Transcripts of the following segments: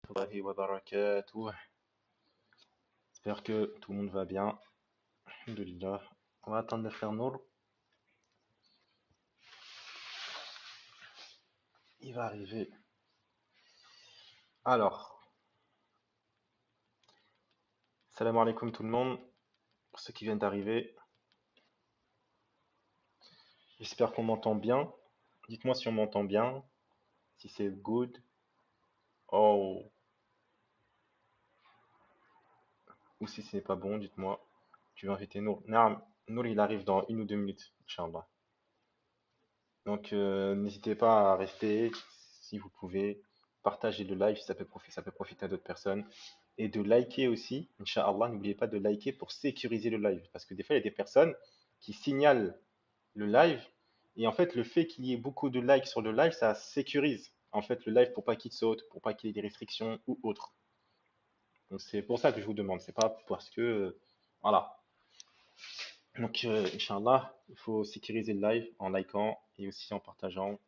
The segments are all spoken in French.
Warahmatullahi wabarakatuh. J'espère que tout le monde va bien. Alhamdulillah. On va attendre le frère Nour. Il va arriver. Alors, salam alaikum tout le monde. Pour ceux qui viennent d'arriver, j'espère qu'on m'entend bien. Dites-moi si on m'entend bien. Si c'est good. Oh. Ou si ce n'est pas bon, dites-moi. Tu veux inviter Nour. Naam, Nour, il arrive dans 1 ou 2 minutes, Inch'Allah. Donc, n'hésitez pas à rester si vous pouvez. Partagez le live, ça peut profiter à d'autres personnes. Et de liker aussi, Inch'Allah, n'oubliez pas de liker pour sécuriser le live. Parce que des fois, il y a des personnes qui signalent le live. Et en fait, le fait qu'il y ait beaucoup de likes sur le live, ça sécurise en fait le live pour pas qu'il saute, pour pas qu'il y ait des restrictions ou autre. Donc c'est pour ça que je vous demande. C'est pas parce que voilà. Donc Inch'Allah, il faut sécuriser le live en likant et aussi en partageant.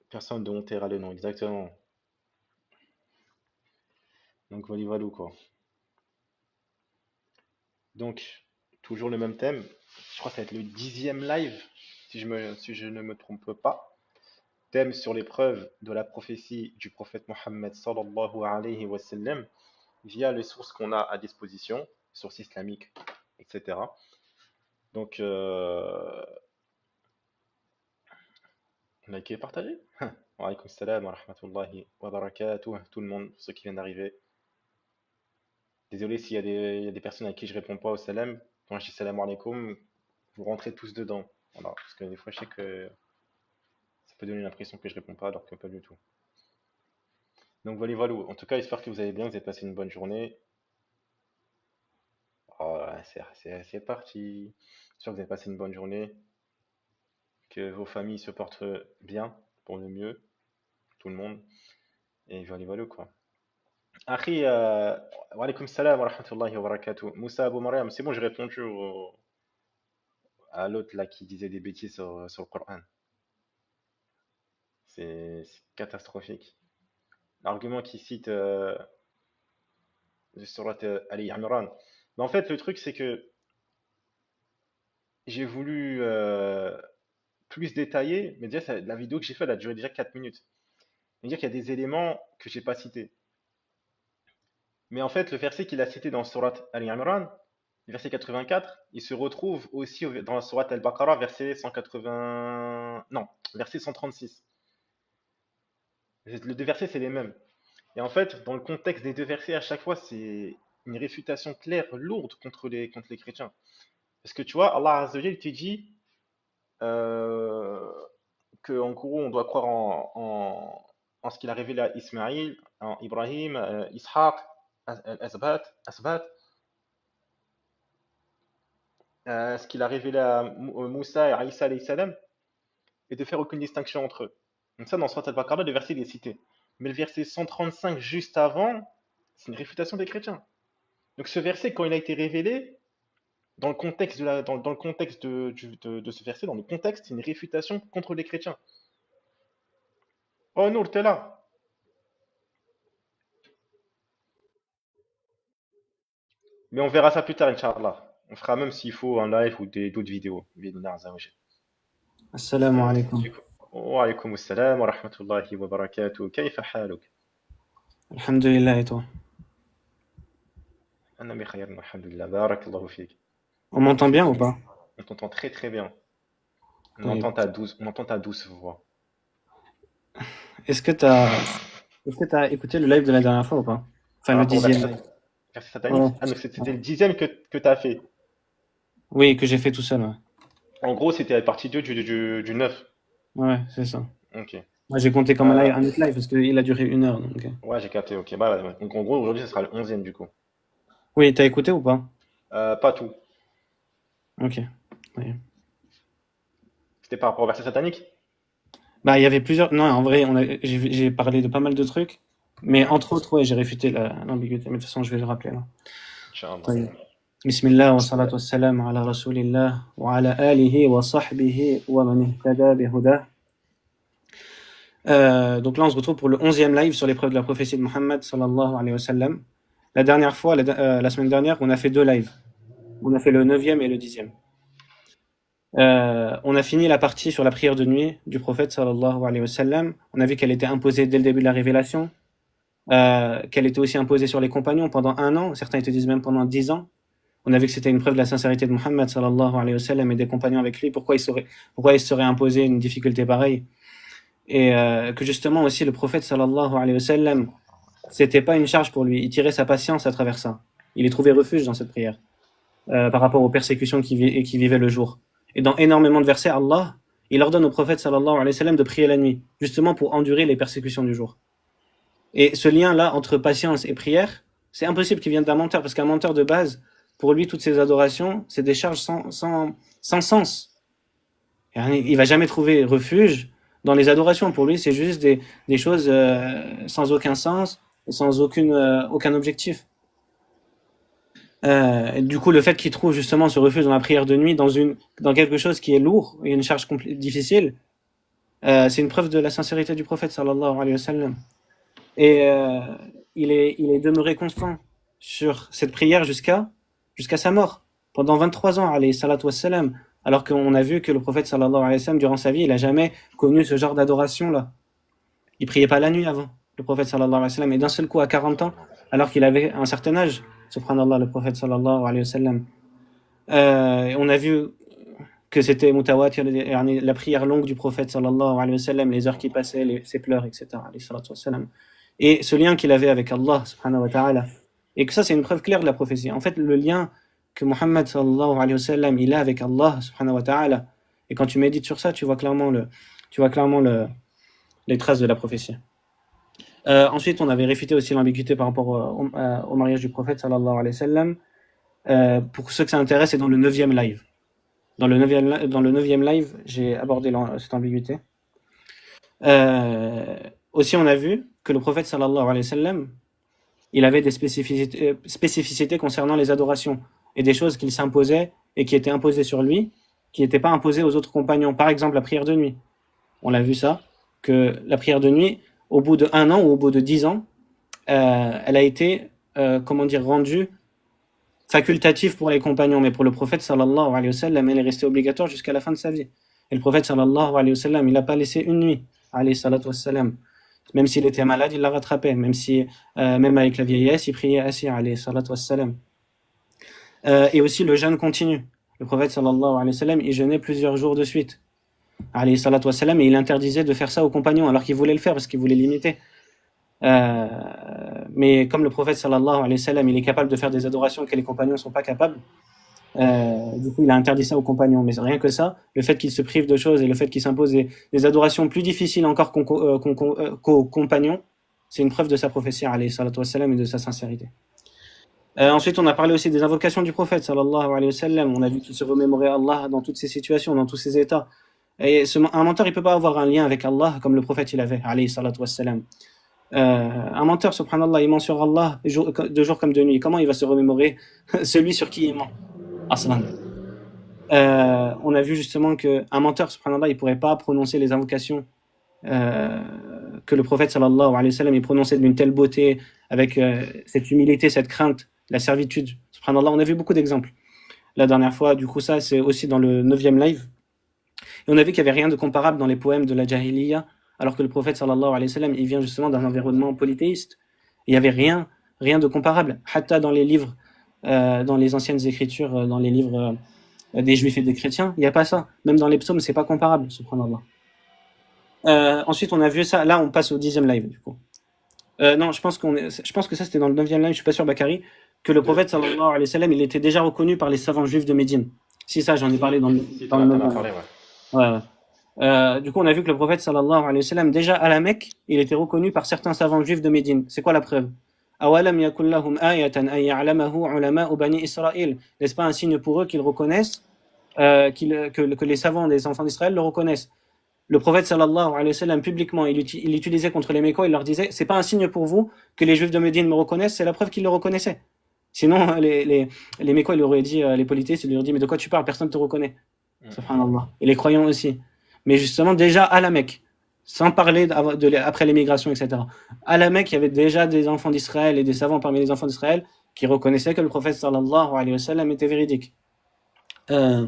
Personne de honte à le nom, exactement. Donc voilà, voilà quoi. Donc, toujours le même thème. Je crois que ça va être le 10e live, si je ne me trompe pas. Thème sur les preuves de la prophétie du prophète Mohammed sallallahu alayhi wa sallam via les sources qu'on a à disposition, sources islamiques, etc. Donc, likez et partagez. Wa alaykoum salam wa rahmatullahi wa barakatuh. Tout le monde, ceux qui viennent d'arriver. Désolé s'il il y a des personnes à qui je réponds pas au salam. Quand je dis salam alaikum, vous rentrez tous dedans. Voilà, parce que des fois, je sais que ça peut donner l'impression que je réponds pas, alors que pas du tout. Donc voilà, voilà. En tout cas, j'espère que vous allez bien, vous avez passé une bonne journée. Oh, c'est parti. J'espère que vous avez passé une bonne journée, que vos familles se portent bien, pour le mieux, tout le monde. Et voilà, voilà quoi. Akhi, wa alaykoum salam wa rahmatullahi wa barakatuh. Moussa Abou Mariam, c'est bon, j'ai répondu à l'autre là qui disait des bêtises sur le Coran. C'est catastrophique. L'argument qui cite de Surat Ali Imran. Mais en fait, le truc, c'est que j'ai voulu plus détailler, mais déjà, la vidéo que j'ai faite, elle a duré déjà 4 minutes. C'est-à-dire qu'il y a des éléments que j'ai pas cités. Mais en fait, le verset qu'il a cité dans Surat Ali Imran, le verset 84, il se retrouve aussi dans la Surat Al-Baqarah, verset 180... Non, verset 136. Les deux versets, c'est les mêmes. Et en fait, dans le contexte des deux versets, à chaque fois, c'est une réfutation claire, lourde contre les chrétiens. Parce que tu vois, Allah Azza wa Jal te dit qu'en gros, on doit croire en ce qu'il a révélé à Ismaïl, en Ibrahim, Ishaq, Asbat, ce qu'il a révélé à Moussa et à Isa alayhi salam, et de faire aucune distinction entre eux. Donc ça, dans Surat al-Baqarah, le verset il est cité. Mais le verset 135 juste avant, c'est une réfutation des chrétiens. Donc ce verset, quand il a été révélé, dans le contexte dans le contexte de ce verset, dans le contexte, c'est une réfutation contre les chrétiens. Oh Nour, t'es là. Mais on verra ça plus tard, Inch'Allah. On fera même s'il faut un live ou d'autres vidéos. Bismillah azza wa jal. السلام عليكم. Wa alaykoum assalam wa rahmatullahi wa barakatuh. Kayfa haluk? الحمد لله et toi? Anna bi khayr, alhamdulillah. Barakallahu fik. On m'entend bien ou pas? On t'entend très très bien. طيب. On entend ta douce voix. Est-ce que t'as écouté le live de la dernière fois ou pas? Enfin, Par le rapport au 10e live. verset Ouais. satanique. Ah, donc c'était le 10e que tu as fait. Oui, que j'ai fait tout seul, ouais. En gros, c'était la partie 2 du 9. Ouais, c'est ça. Ok. Moi, j'ai compté comme Euh, un autre live parce qu'il a duré 1 heure. Donc... ouais, j'ai capté. Ok. Bah, ouais. Donc en gros, aujourd'hui, ce sera le 11e du coup. Oui, t'as écouté ou pas? Pas tout. Ok. Oui. C'était par rapport au verset satanique? Bah, il y avait plusieurs. Non, en vrai, j'ai parlé de pas mal de trucs. Mais Mhm. entre autres, ouais, j'ai réfuté l'ambiguïté. Mais de toute façon, je vais le rappeler là. Inch'Allah. طيب. بسم الله والصلاة والسلام على رسول الله وعلى آله وصحبه ومن اهتدى بهداه Donc là, on se retrouve pour le 11e live sur l'épreuve de la prophétie de Muhammad sallallahu alayhi wa sallam. La dernière fois, la semaine dernière, on a fait 2 lives. On a fait le 9e et le 10e. On a fini la partie sur la prière de nuit du prophète sallallahu alayhi wa sallam. On a vu qu'elle était imposée dès le début de la révélation, qu'elle était aussi imposée sur les compagnons pendant 1 an. Certains te disent même pendant 10 ans. On a vu que c'était une preuve de la sincérité de Muhammad sallallahu alayhi wa sallam et des compagnons avec lui. Pourquoi il serait imposé une difficulté pareille? Et que justement aussi le prophète sallallahu alayhi wa sallam, c'était pas une charge pour lui. Il tirait sa patience à travers ça. Il y trouvait refuge dans cette prière par rapport aux persécutions qu'il vivait le jour. Et dans énormément de versets, Allah, il ordonne au prophète sallallahu alayhi wa sallam de prier la nuit, justement pour endurer les persécutions du jour. Et ce lien-là entre patience et prière, c'est impossible qu'il vienne d'un menteur, parce qu'un menteur de base, pour lui, toutes ses adorations, c'est des charges sans sens. Il va jamais trouver refuge dans les adorations. Pour lui, c'est juste des choses sans aucun sens, sans aucun objectif. Du coup, le fait qu'il trouve justement ce refuge dans la prière de nuit, dans quelque chose qui est lourd et une charge difficile, c'est une preuve de la sincérité du prophète sallallahu alayhi wa sallam. Et il est demeuré constant sur cette prière jusqu'à sa mort, pendant 23 ans, alayhi salatu wassalam, alors qu'on a vu que le prophète sallallahu alayhi wa sallam, durant sa vie, il n'a jamais connu ce genre d'adoration-là. Il priait pas la nuit avant, le prophète sallallahu alayhi wa sallam, et d'un seul coup à 40 ans, alors qu'il avait un certain âge, subhanallah, le prophète sallallahu alayhi wa sallam. On a vu que c'était mutawatir, la prière longue du prophète sallallahu alayhi wa sallam, les heures qui passaient, ses pleurs, etc. alayhi salatu wassalam. Et ce lien qu'il avait avec Allah subhanahu wa ta'ala. Et que ça, c'est une preuve claire de la prophétie. En fait, le lien que Muhammad sallallahu alayhi wa sallam, il a avec Allah subhanahu wa ta'ala, et quand tu médites sur ça, tu vois clairement les traces de la prophétie. Ensuite, on avait réfuté aussi l'ambiguïté par rapport au mariage du prophète sallallahu alayhi wa sallam. Pour ceux que ça intéresse, c'est dans le 9e live. Dans le 9e live, j'ai abordé cette ambiguïté. Aussi, on a vu que le prophète sallallahu alayhi wa sallam, il avait des spécificités concernant les adorations et des choses qu'il s'imposait et qui étaient imposées sur lui, qui n'étaient pas imposées aux autres compagnons. Par exemple, la prière de nuit. On l'a vu ça, que la prière de nuit, au bout de 1 an ou au bout de 10 ans, elle a été, rendue facultative pour les compagnons, mais pour le prophète sallallahu alayhi wa sallam, elle est restée obligatoire jusqu'à la fin de sa vie. Et le prophète sallallahu alayhi wa sallam, il n'a pas laissé une nuit, alayhi salatu wassalam. Même s'il était malade, il la rattrapait. Même avec la vieillesse, il priait assis, alayhi salatu wassalam. Et aussi le jeûne continu. Le prophète sallallahu alayhi wa sallam, il jeûnait plusieurs jours de suite, alayhi salatu wassalam, et il interdisait de faire ça aux compagnons, alors qu'il voulait le faire parce qu'il voulait l'imiter. Mais comme le prophète sallallahu alayhi wa sallam, il est capable de faire des adorations que les compagnons ne sont pas capables, du coup il a interdit ça aux compagnons. Mais rien que ça, le fait qu'il se prive de choses et le fait qu'il s'impose des adorations plus difficiles encore qu'aux compagnons, c'est une preuve de sa prophétie alayhi salatu wassalam et de sa sincérité. Ensuite, on a parlé aussi des invocations du prophète sallallahu alayhi wa sallam. On a vu qu'il se remémorait Allah dans toutes ces situations, dans tous ces états. Et un menteur, il peut pas avoir un lien avec Allah comme le prophète il avait, alayhi salatu wassalam. Un menteur, subhanallah, il ment sur Allah de jour comme de nuit. Comment il va se remémorer celui sur qui il ment? Aslan. On a vu justement qu'un menteur, subhanallah, il pourrait pas prononcer les invocations que le prophète sallallahu alayhi wa sallam il prononçait d'une telle beauté, avec cette humilité, cette crainte, la servitude. Subhanallah, on a vu beaucoup d'exemples la dernière fois. Du coup, ça, c'est aussi dans le 9e live. Et on a vu qu'il n'y avait rien de comparable dans les poèmes de la Jahiliya, alors que le prophète sallallahu alayhi wa sallam, il vient justement d'un environnement polythéiste. Il n'y avait rien de comparable. Hatta dans les livres, dans les anciennes écritures, dans les livres des juifs et des chrétiens, il n'y a pas ça. Même dans les psaumes, c'est pas comparable, subhanallah. Ensuite, on a vu ça. Là, on passe au 10e live, du coup. Non, je pense que ça, c'était dans le 9e live, je suis pas sûr, Bakary, que le prophète sallallahu alayhi wa sallam, il était déjà reconnu par les savants juifs de Médine. Si, ça, j'en ai parlé dans le 9e live. Ouais. Du coup, on a vu que le prophète sallallahu alayhi wa sallam, déjà à la Mecque, il était reconnu par certains savants juifs de Médine. C'est quoi la preuve? Awalam yakul lahum ayatan an ya'lamahu ulama'u bani Israël. N'est-ce pas un signe pour eux qu'ils reconnaissent, que les savants des enfants d'Israël le reconnaissent? Le prophète sallallahu alayhi wa sallam, publiquement, il utilisait contre les Mécois, il leur disait, c'est pas un signe pour vous que les juifs de Médine me reconnaissent, c'est la preuve qu'ils le reconnaissaient. Sinon, les Mécois, ils auraient dit, les polythéistes, ils leur dit, mais de quoi tu parles? Personne ne te reconnaît. Subhanallah. Et les croyants aussi. Mais justement, déjà à la Mecque, sans parler après l'émigration, etc. À la Mecque, il y avait déjà des enfants d'Israël et des savants parmi les enfants d'Israël qui reconnaissaient que le prophète sallallahu alayhi wa sallam était véridique. Euh,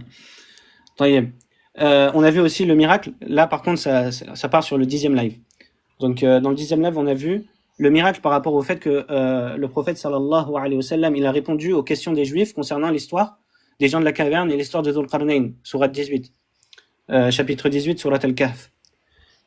on a vu aussi le miracle. Là, par contre, ça part sur le 10e live. Donc, dans le 10e live, on a vu le miracle par rapport au fait que le prophète sallallahu alayhi wa sallam, il a répondu aux questions des Juifs concernant l'histoire des gens de la caverne et l'histoire de Dhul Qarnayn, sourate 18, chapitre 18, sourate Al-Kahf.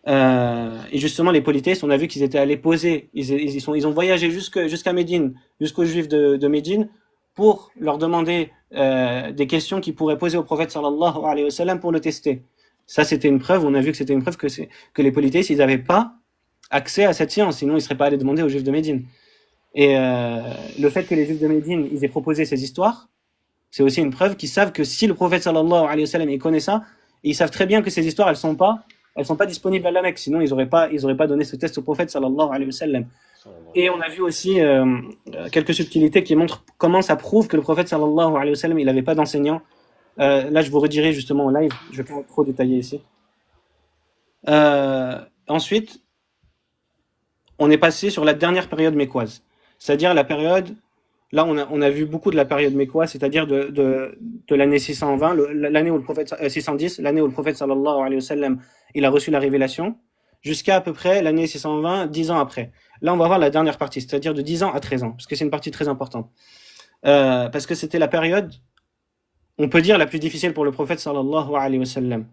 Et justement, les polythéistes, on a vu qu'ils étaient allés poser, ils ont voyagé jusqu'à Médine, jusqu'aux Juifs de Médine, pour leur demander des questions qu'ils pourraient poser au prophète sallallahu alayhi wa sallam pour le tester. Ça, c'était une preuve, on a vu que c'était une preuve que les polythéistes, ils n'avaient pas accès à cette science, sinon ils ne seraient pas allés demander aux Juifs de Médine. Et le fait que les Juifs de Médine, ils aient proposé ces histoires, c'est aussi une preuve qu'ils savent que si le prophète sallallahu alayhi wa sallam, il connaît ça, ils savent très bien que ces histoires, elles sont pas disponibles à la Mecque, sinon ils auraient pas donné ce test au prophète sallallahu alayhi wa sallam. Et on a vu aussi quelques subtilités qui montrent comment ça prouve que le prophète sallallahu alayhi wa sallam, il n'avait pas d'enseignant. Là, je vous redirige justement au live, je vais pas trop détailler ici. Ensuite, on est passé sur la dernière période mécoise, c'est-à-dire la période. Là, on a vu beaucoup de la période mécoise, c'est-à-dire de l'année 620, l'année où le prophète 610, l'année où le prophète sallallahu alayhi wa sallam, il a reçu la révélation, jusqu'à peu près l'année 620, 10 ans après. Là, on va voir la dernière partie, c'est-à-dire de 10 ans à 13 ans, parce que c'est une partie très importante. Parce que c'était la période, on peut dire, la plus difficile pour le prophète sallallahu alayhi wa sallam.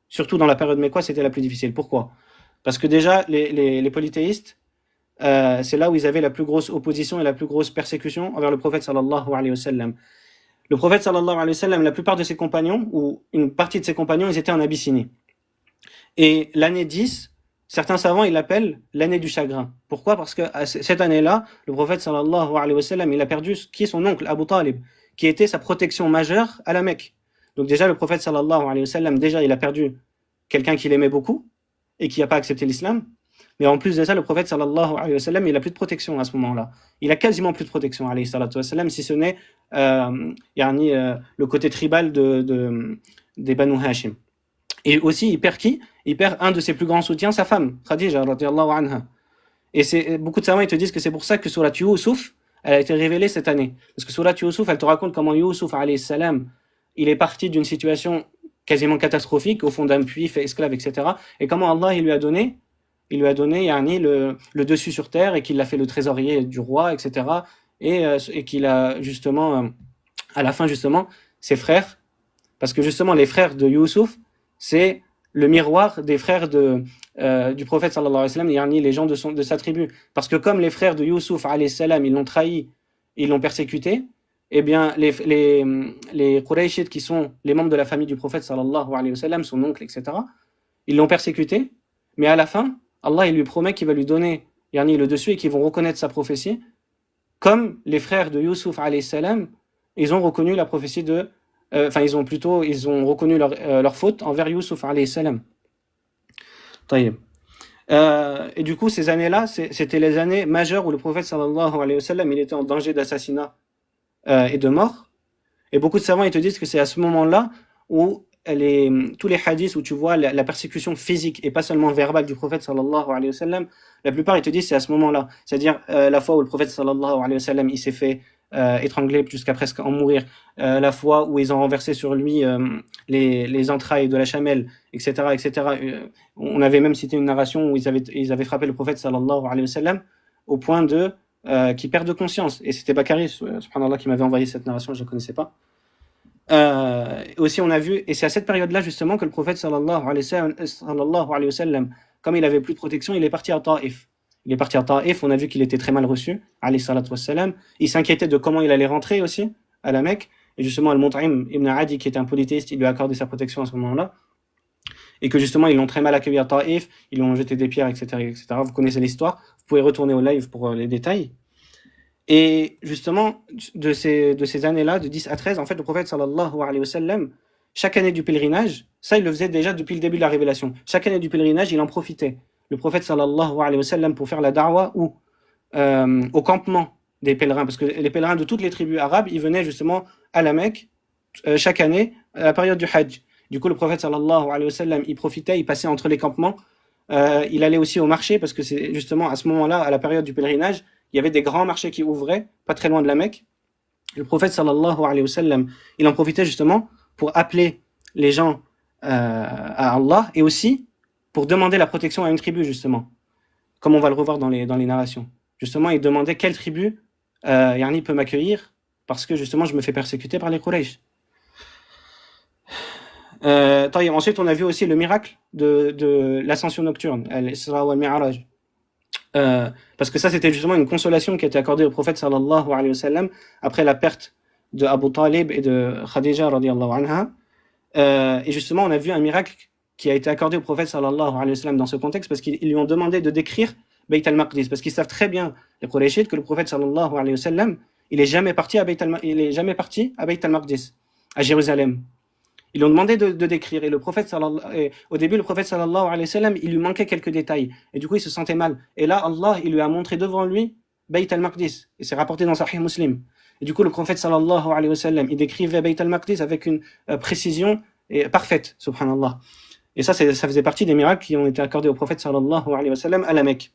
Surtout dans la période mécoise, c'était la plus difficile. Pourquoi? Parce que déjà, les polythéistes, c'est là où ils avaient la plus grosse opposition et la plus grosse persécution envers le prophète sallallahu alayhi wa sallam. Le prophète sallallahu alayhi wa sallam, la plupart de ses compagnons, ou une partie de ses compagnons, ils étaient en Abyssinie. Et l'année 10, certains savants, ils l'appellent l'année du chagrin. Pourquoi? Parce que cette année-là, le prophète sallallahu alayhi wa sallam, il a perdu qui est son oncle, Abu Talib, qui était sa protection majeure à la Mecque. Donc déjà, le prophète sallallahu alayhi wa sallam, déjà, il a perdu quelqu'un qu'il aimait beaucoup et qui n'a pas accepté l'islam. Mais en plus de ça, le prophète sallallahu alayhi wa sallam, il a plus de protection à ce moment-là. Il a quasiment plus de protection, alayhi salatu wa sallam, si ce n'est le côté tribal des Banu Hashim. Et aussi, il perd qui? Il perd un de ses plus grands soutiens, sa femme, Khadija, radiyallahu anha. Et beaucoup de savants, ils te disent que c'est pour ça que surat Yusuf, elle a été révélée cette année. Parce que surat Yusuf, elle te raconte comment Yusuf, alayhi salam, il est parti d'une situation quasiment catastrophique, au fond d'un puits, fait esclave, etc. Et comment Allah, il lui a donné le dessus sur terre et qu'il l'a fait le trésorier du roi, etc. Et qu'il a justement, à la fin justement, ses frères, parce que justement les frères de Youssouf, c'est le miroir des frères du prophète sallallahu alayhi wa sallam, les gens de sa tribu. Parce que comme les frères de Youssouf alayhi salam, ils l'ont trahi, ils l'ont persécuté, eh bien les Qurayshites qui sont les membres de la famille du prophète sallallahu alayhi wa sallam, son oncle, etc., ils l'ont persécuté, mais à la fin, Allah il lui promet qu'il va lui donner le dessus et qu'ils vont reconnaître sa prophétie, comme les frères de Youssouf alayhi salam, ils ont reconnu la prophétie ils ont reconnu leur faute envers Youssouf alayhi salam. Et du coup, ces années-là, c'était les années majeures où le prophète sallallahu alayhi wa sallam, il était en danger d'assassinat et de mort. Et beaucoup de savants, ils te disent que c'est à ce moment-là où tous les hadiths où tu vois la persécution physique et pas seulement verbale du prophète sallallahu alayhi wa sallam, la plupart ils te disent c'est à ce moment-là, c'est-à-dire la fois où le prophète sallallahu alayhi wa sallam il s'est fait étrangler jusqu'à presque en mourir, la fois où ils ont renversé sur lui les entrailles de la chamelle, etc., etc. On avait même cité une narration où ils avaient frappé le prophète sallallahu alayhi wa sallam au point de qu'il perd de conscience, et c'était Bakari subhanallah qui m'avait envoyé cette narration, je ne la connaissais pas. Aussi on a vu, et c'est à cette période-là justement que le prophète sallallahu alayhi wa sallam, comme il avait plus de protection, il est parti à Taïf. On a vu qu'il était très mal reçu, alayhi salatu wassalam. Il s'inquiétait de comment il allait rentrer aussi à la Mecque, et justement Al-Mut'im ibn Adi, qui était un polythéiste, il lui a accordé sa protection à ce moment-là, et que justement ils l'ont très mal accueilli à Taïf, ils lui ont jeté des pierres, etc., etc. Vous connaissez l'histoire, vous pouvez retourner au live pour les détails. Et justement, de ces années-là, de 10 à 13, en fait, le prophète sallallahu alayhi wa sallam, chaque année du pèlerinage, ça il le faisait déjà depuis le début de la révélation, chaque année du pèlerinage, il en profitait. Le prophète sallallahu alayhi wa sallam pour faire la da'wa au campement des pèlerins, parce que les pèlerins de toutes les tribus arabes, ils venaient justement à la Mecque chaque année à la période du Hajj. Du coup, le prophète sallallahu alayhi wa sallam, il profitait, il passait entre les campements il allait aussi au marché parce que c'est justement à ce moment-là, à la période du pèlerinage, il y avait des grands marchés qui ouvraient, pas très loin de la Mecque. Le prophète sallallahu alayhi wa sallam, il en profitait justement pour appeler les gens à Allah et aussi pour demander la protection à une tribu justement, comme on va le revoir dans les narrations. Justement, il demandait quelle tribu Yani peut m'accueillir parce que justement je me fais persécuter par les Quraysh. Ensuite, on a vu aussi le miracle de l'ascension nocturne, al-Isra wal Mi'raj. Parce que ça, c'était justement une consolation qui a été accordée au prophète sallallahu alayhi wa sallam après la perte de Abu Talib et de Khadija radiyallahu anha. Et justement, on a vu un miracle qui a été accordé au prophète sallallahu alayhi wa sallam dans ce contexte parce qu'ils lui ont demandé de décrire Bayt al-Maqdis parce qu'ils savent très bien, les Qurayshites, que le prophète sallallahu alayhi wa sallam, il est jamais parti à Bayt al-Maqdis, à Jérusalem. Ils lui ont demandé de décrire et au début le prophète sallallahu alayhi wa sallam, il lui manquait quelques détails et du coup il se sentait mal et là Allah il lui a montré devant lui Bayt al-Maqdis et c'est rapporté dans Sahih Muslim et du coup le prophète sallallahu alayhi wa sallam il décrivait Bayt al-Maqdis avec une précision parfaite, subhanallah. Et ça faisait partie des miracles qui ont été accordés au prophète sallallahu alayhi wa sallam à la Mecque.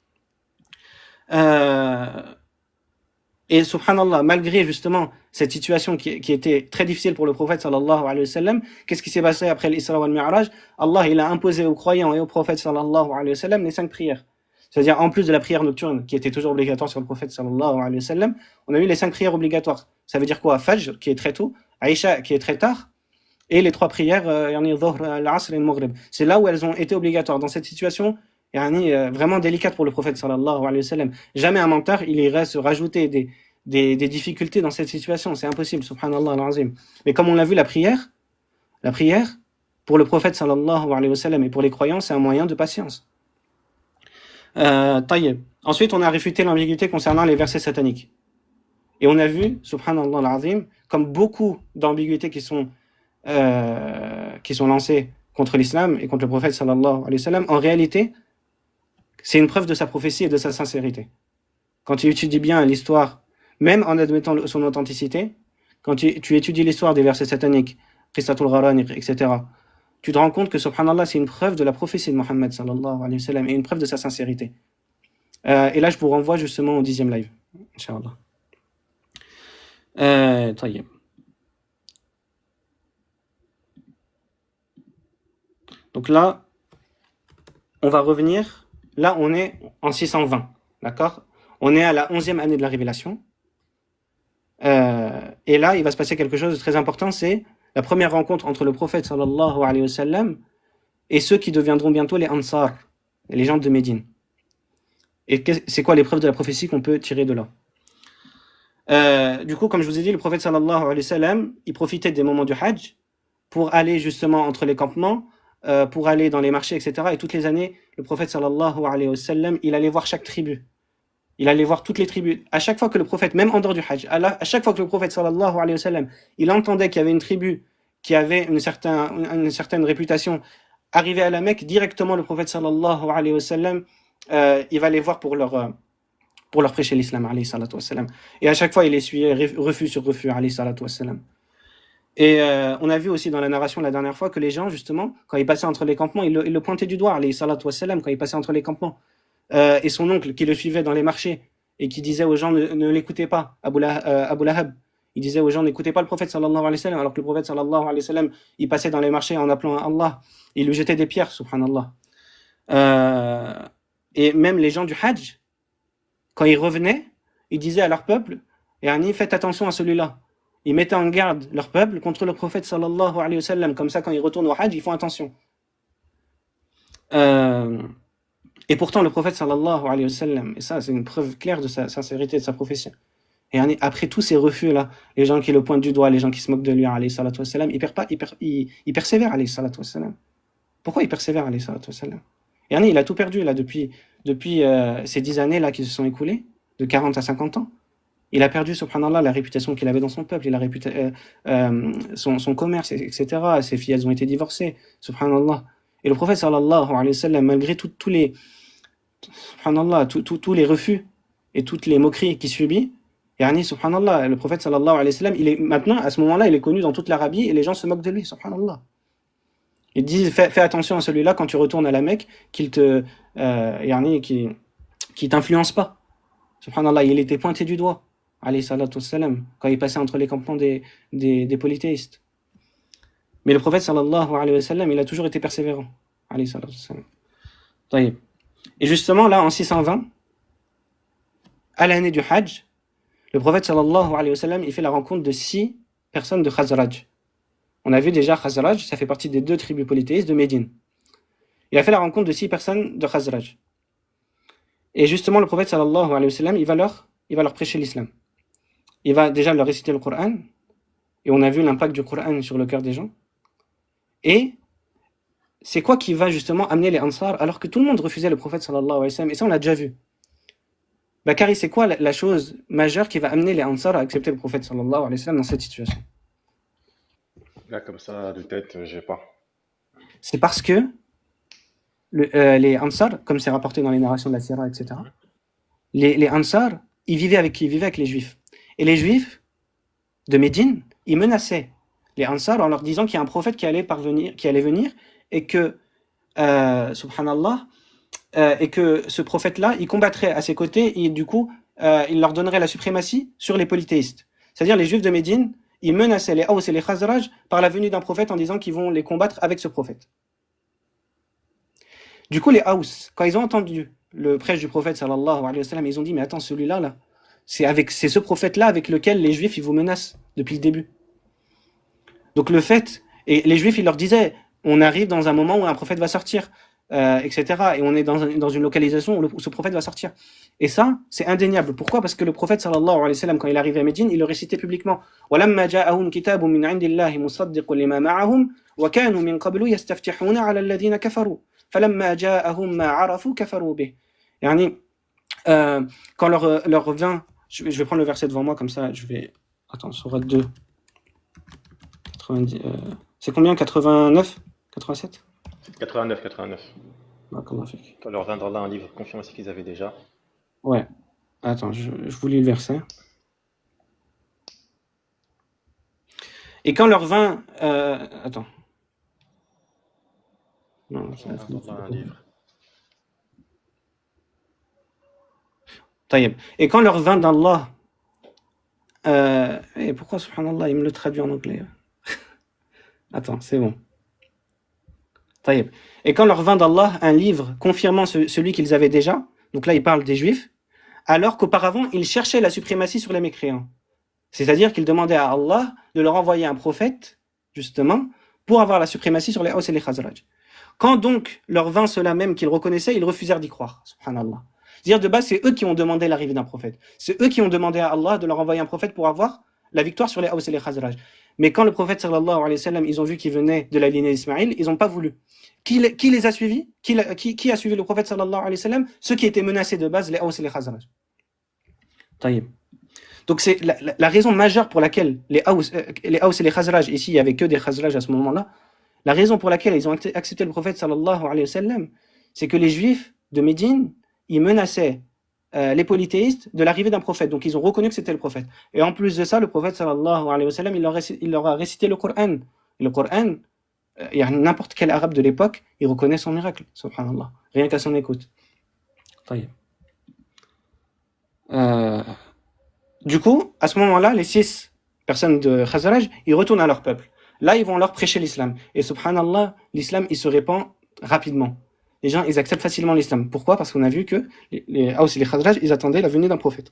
Et subhanallah, malgré justement cette situation qui était très difficile pour le prophète sallallahu alayhi wa sallam, qu'est-ce qui s'est passé après l'Isra wal Mi'raj? Allah, il a imposé aux croyants et au prophète sallallahu alayhi wa sallam les 5 prières. C'est-à-dire, en plus de la prière nocturne, qui était toujours obligatoire sur le prophète sallallahu alayhi wa sallam, on a eu les 5 prières obligatoires. Ça veut dire quoi? Fajr, qui est très tôt, Aïcha, qui est très tard, et les 3 prières, Dhuhr, al-Asr et al-Maghrib. C'est là où elles ont été obligatoires. Dans cette situation, vraiment délicate pour le prophète sallallahu alayhi wa sallam. Jamais un menteur, il irait se rajouter des difficultés dans cette situation. C'est impossible, subhanallah al-azim. Mais comme on l'a vu, la prière, pour le prophète sallallahu alayhi wa sallam et pour les croyants, c'est un moyen de patience. Ensuite, on a réfuté l'ambiguïté concernant les versets sataniques. Et on a vu, subhanallah al-azim, comme beaucoup d'ambiguïtés qui sont lancées contre l'islam et contre le prophète sallallahu alayhi wa sallam, en réalité, c'est une preuve de sa prophétie et de sa sincérité. Quand tu étudies bien l'histoire, même en admettant son authenticité, quand tu étudies l'histoire des versets sataniques, Qissatul Gharani, etc., tu te rends compte que, subhanallah, c'est une preuve de la prophétie de Mohammed sallallahu alayhi wa sallam et une preuve de sa sincérité. Et là, je vous renvoie justement au 10e live, Inch'Allah. Donc là, on va revenir. Là, on est en 620, d'accord? On est à la 11e année de la révélation. Et là, il va se passer quelque chose de très important, c'est la première rencontre entre le prophète sallallahu alayhi wa sallam et ceux qui deviendront bientôt les Ansar, les gens de Médine. Et c'est quoi les preuves de la prophétie qu'on peut tirer de là? Du coup, comme je vous ai dit, le prophète sallallahu alayhi wa sallam, il profitait des moments du Hajj pour aller justement entre les campements, pour aller dans les marchés, etc. Et toutes les années, le prophète sallallahu alayhi wa sallam, il allait voir chaque tribu. Il allait voir toutes les tribus. À chaque fois que le prophète, même en dehors du Hajj, à chaque fois que le prophète sallallahu alayhi wa sallam, il entendait qu'il y avait une tribu qui avait une certaine réputation, arrivé à la Mecque, directement le prophète sallallahu alayhi wa sallam, il va les voir pour leur prêcher l'islam, alayhi salatu wa sallam. Et à chaque fois, il essuyait refus sur refus, alayhi salatu wa sallam. Et on a vu aussi dans la narration la dernière fois que les gens, justement, quand ils passaient entre les campements, ils le pointaient du doigt, alayhi salatu wa sallam, quand ils passaient entre les campements. Et son oncle qui le suivait dans les marchés et qui disait aux gens ne l'écoutez pas, Abu Lahab, il disait aux gens n'écoutez pas le prophète sallallahu alayhi wa sallam, alors que le prophète sallallahu alayhi wa sallam il passait dans les marchés en appelant à Allah, il lui jetait des pierres, subhanallah. Et même les gens du Hajj, quand ils revenaient, ils disaient à leur peuple faites attention à celui-là. Ils mettaient en garde leur peuple contre le prophète sallallahu alayhi wa sallam, comme ça quand ils retournent au Hajj ils font attention. Et pourtant, le prophète sallallahu alayhi wa sallam, et ça c'est une preuve claire de sa sincérité, de sa prophétie. Et après tous ces refus-là, les gens qui le pointent du doigt, les gens qui se moquent de lui, alayhi salatu wa sallam, il persévère, alayhi salatu wa sallam. Pourquoi il persévère, alayhi salatu wa sallam? Et il a tout perdu là depuis ces 10 années-là qui se sont écoulées, de 40 à 50 ans. Il a perdu, subhanallah, la réputation qu'il avait dans son peuple, son commerce, etc. Ses filles, elles ont été divorcées, subhanallah. Et le prophète sallallahu alayhi wa sallam, malgré tous les refus et toutes les moqueries qu'il subit, subhanallah, le prophète sallallahu alayhi wa sallam, maintenant, à ce moment-là, il est connu dans toute l'Arabie et les gens se moquent de lui, subhanallah. Ils disent fais attention à celui-là quand tu retournes à la Mecque, qu'il te, qui t'influence pas. Subhanallah, il était pointé du doigt, alayhi salatu wassalam, quand il passait entre les campements des polythéistes. Mais le prophète sallallahu alayhi wa sallam, il a toujours été persévérant, alayhi salatu wassalam. Taïb. Et justement, là, en 620, à l'année du Hajj, le prophète sallallahu alayhi wa sallam, il fait la rencontre de 6 personnes de Khazraj. On a vu déjà Khazraj, ça fait partie des 2 tribus polythéistes de Médine. Il a fait la rencontre de 6 personnes de Khazraj. Et justement, le prophète sallallahu alayhi wa sallam, il va leur prêcher l'islam. Il va déjà leur réciter le Coran, et on a vu l'impact du Coran sur le cœur des gens. Et c'est quoi qui va justement amener les Ansar, alors que tout le monde refusait le prophète sallallahu alayhi wa sallam, et ça on l'a déjà vu. Bakari, c'est quoi la chose majeure qui va amener les Ansar à accepter le prophète sallallahu alayhi wa sallam dans cette situation? Là, comme ça, de tête, j'ai pas. C'est parce que les Ansar, comme c'est rapporté dans les narrations de la Sira, etc., les Ansar, ils vivaient avec qui? Ils vivaient avec les Juifs. Et les Juifs de Médine, ils menaçaient les Ansar en leur disant qu'il y a un prophète qui allait venir, et que, subhanallah, et que ce prophète-là, il combattrait à ses côtés, et du coup, il leur donnerait la suprématie sur les polythéistes. C'est-à-dire les Juifs de Médine, ils menaçaient les Aws et les Khazraj par la venue d'un prophète en disant qu'ils vont les combattre avec ce prophète. Du coup, les Aws, quand ils ont entendu le prêche du prophète sallallahu alayhi wa sallam, ils ont dit, mais attends, celui-là, là, c'est ce prophète-là avec lequel les Juifs, ils vous menacent depuis le début. Donc le fait, et les Juifs, ils leur disaient, on arrive dans un moment où un prophète va sortir, etc. Et on est dans une localisation où ce prophète va sortir. Et ça, c'est indéniable. Pourquoi? Parce que le prophète sallallahu alayhi wa sallam, quand il arrivait à Médine, il le récitait publiquement. وَلَمَّا جَاءَهُمْ كِتَابٌ مِّنْ عِنْدِ اللَّهِ مُصَدِّقٌ لِمَا مَعَهُمْ وَكَانُوا مِنْ قَبْلُ يَسْتَفْتِحُونَ عَلَى الَّذِينَ كَفَرُوا فَلَمَّا جَاءَهُمْ مَا عَرَفُوا كَفَرُوا بِهِ. Yani, quand leur vin, je vais prendre le verset devant moi comme ça, attends, sourate 2. 90, c'est combien? 89? 87? 89, 89. Comment on fait? Quand leur vient là un livre confirme ce qu'ils avaient déjà. Ouais. Attends, je vous lis le verset. Et quand leur vint... attends. Non, ça un livre. Taïeb. Et quand leur vint d'Allah... et pourquoi, subhanallah, il me le traduit en anglais? Attends, c'est bon. Taïeb. Et quand leur vint d'Allah un livre confirmant celui qu'ils avaient déjà, donc là il parle des Juifs, alors qu'auparavant ils cherchaient la suprématie sur les mécréants. C'est-à-dire qu'ils demandaient à Allah de leur envoyer un prophète, justement, pour avoir la suprématie sur les Aws et les Khazraj. Quand donc leur vint cela même qu'ils reconnaissaient, ils refusèrent d'y croire, subhanallah. C'est-à-dire de base, c'est eux qui ont demandé l'arrivée d'un prophète. C'est eux qui ont demandé à Allah de leur envoyer un prophète pour avoir la victoire sur les Aws et les Khazraj. Mais quand le prophète sallallahu alayhi wa sallam, ils ont vu qu'il venait de la lignée d'Ismaïl, ils n'ont pas voulu. Qui les a suivis? Qui a suivi le prophète sallallahu alayhi wa sallam? Ceux qui étaient menacés de base, les Aws et les Khazraj. Taïb. Donc c'est la raison majeure pour laquelle les Aws et les Khazraj, ici il n'y avait que des Khazraj à ce moment-là, la raison pour laquelle ils ont accepté le prophète sallallahu alayhi wa sallam, c'est que les Juifs de Médine, ils menaçaient les polythéistes de l'arrivée d'un prophète. Donc ils ont reconnu que c'était le prophète. Et en plus de ça, le prophète sallallahu alayhi wa sallam, il leur a récité le Coran. Et le Coran, il y a n'importe quel arabe de l'époque, il reconnaît son miracle, subhanallah, rien qu'à son écoute. Du coup, à ce moment-là, les 6 personnes de Khazraj, ils retournent à leur peuple. Là, ils vont leur prêcher l'islam. Et subhanallah, l'islam, il se répand rapidement. Les gens, ils acceptent facilement l'islam. Pourquoi? Parce qu'on a vu que les Aws et les Khazraj, ils attendaient la venue d'un prophète.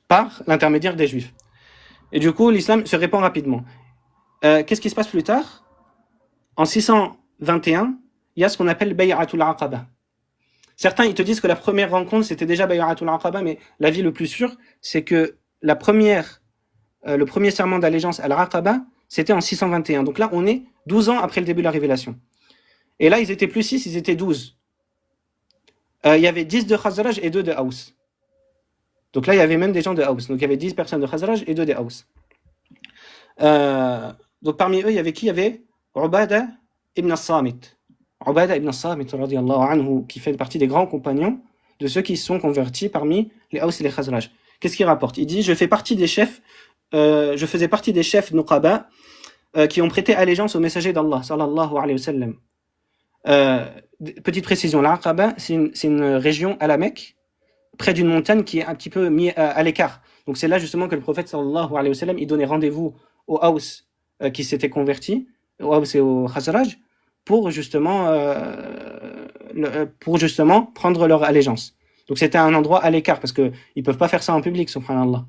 Par l'intermédiaire des Juifs. Et du coup, l'islam se répand rapidement. Qu'est-ce qui se passe plus tard? En 621, il y a ce qu'on appelle Bay'atul Aqaba. Certains, ils te disent que la première rencontre, c'était déjà Bay'atul Aqaba, mais l'avis le plus sûr, c'est que le premier serment d'allégeance à l'Aqaba, c'était en 621. Donc là, on est 12 ans après le début de la révélation. Et là, ils étaient plus 6, ils étaient 12. Il y avait 10 de Khazraj et 2 de Aws. Donc là, il y avait même des gens de Aws. Donc il y avait 10 personnes de Khazraj et 2 de Aws. Donc parmi eux, il y avait qui? Il y avait Ubada ibn as-Samit. Ubada ibn as-Samit, radiyallahu anhu, qui fait partie des grands compagnons de ceux qui se sont convertis parmi les Aws et les Khazraj. Qu'est-ce qu'il rapporte? Il dit, je faisais partie des chefs Nuqaba qui ont prêté allégeance au messager d'Allah, sallallahu alayhi wa sallam. Petite précision, l'Aqaba, c'est une région à la Mecque, près d'une montagne qui est un petit peu mise à l'écart. Donc c'est là justement que le prophète sallallahu alayhi wa sallam, il donnait rendez-vous aux Haus qui s'étaient convertis, aux Haus et aux Khazraj, pour justement prendre leur allégeance. Donc c'était un endroit à l'écart, parce qu'ils ne peuvent pas faire ça en public, subhanallah.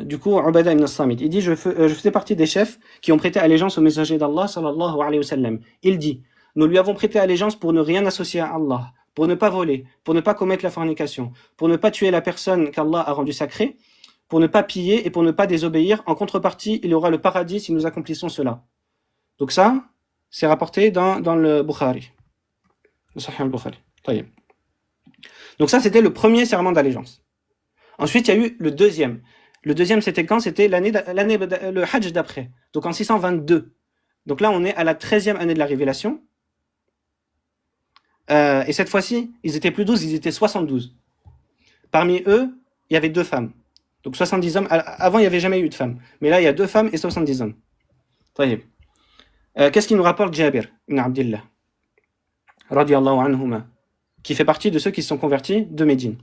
Du coup, Ubadah ibn Samit, il dit, je faisais partie des chefs qui ont prêté allégeance au messager d'Allah, sallallahu alayhi wa sallam. Il dit, nous lui avons prêté allégeance pour ne rien associer à Allah, pour ne pas voler, pour ne pas commettre la fornication, pour ne pas tuer la personne qu'Allah a rendue sacrée, pour ne pas piller et pour ne pas désobéir. En contrepartie, il y aura le paradis si nous accomplissons cela. Donc ça, c'est rapporté dans le Bukhari. Le Sahih al-Bukhari. Donc ça, c'était le premier serment d'allégeance. Ensuite, il y a eu le deuxième. Le deuxième, c'était quand? C'était le Hajj d'après. Donc en 622. Donc là, on est à la 13e année de la révélation. Et cette fois-ci, ils étaient plus 12, ils étaient 72. Parmi eux, il y avait 2 femmes. Donc 70 hommes. Avant, il n'y avait jamais eu de femmes. Mais là, il y a 2 femmes et 70 hommes. Qu'est-ce qu'il nous rapporte Jabir ibn Abdillah, radiyallahu anhuma, qui fait partie de ceux qui se sont convertis de Médine.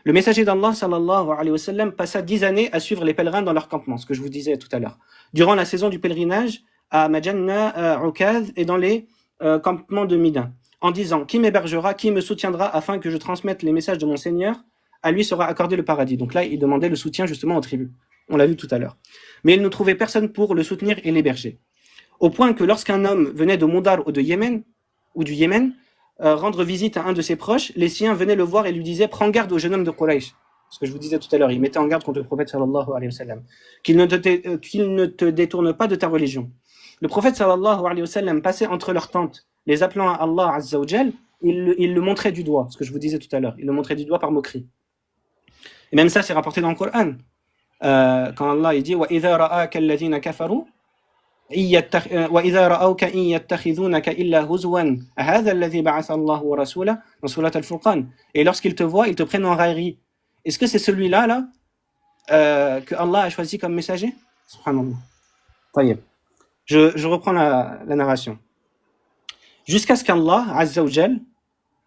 Le messager d'Allah, sallallahu alayhi wa sallam, passa 10 années à suivre les pèlerins dans leur campement, ce que je vous disais tout à l'heure. Durant la saison du pèlerinage, à Majanna, Ukaz et dans les campements de Mida, en disant, qui m'hébergera, qui me soutiendra afin que je transmette les messages de mon Seigneur, à lui sera accordé le paradis. Donc là, il demandait le soutien justement aux tribus. On l'a vu tout à l'heure. Mais il ne trouvait personne pour le soutenir et l'héberger. Au point que lorsqu'un homme venait de Moudar ou du Yémen, rendre visite à un de ses proches, les siens venaient le voir et lui disaient, prends garde au jeune homme de Quraysh. Ce que je vous disais tout à l'heure, il mettait en garde contre le prophète sallallahu alayhi wa sallam, qu'il ne te détourne pas de ta religion. Le prophète sallallahu alayhi wa sallam passait entre leurs tentes, les appelant à Allah azza wa jal, il le montrait du doigt, ce que je vous disais tout à l'heure, il le montrait du doigt par moquerie. Et même ça, c'est rapporté dans le Coran. Quand Allah il dit, وَإِذَا رَآكَ الَّذِينَ كَفَرُوا وَإِذَا رَأَوْكَ إِن يَتَّخِذُونَكَ إِلَّا هُزُوًا أَهَذَا الَّذِي بَعَثَ اللَّهُ وَرَسُولَهُ dans Surat Al-Furqan. Et lorsqu'ils te voient, ils te prennent en raillerie. Est-ce que c'est celui-là que Allah a choisi comme messager? Subhanallah. Je reprends la narration. Jusqu'à ce qu'Allah, Azza wa Jal,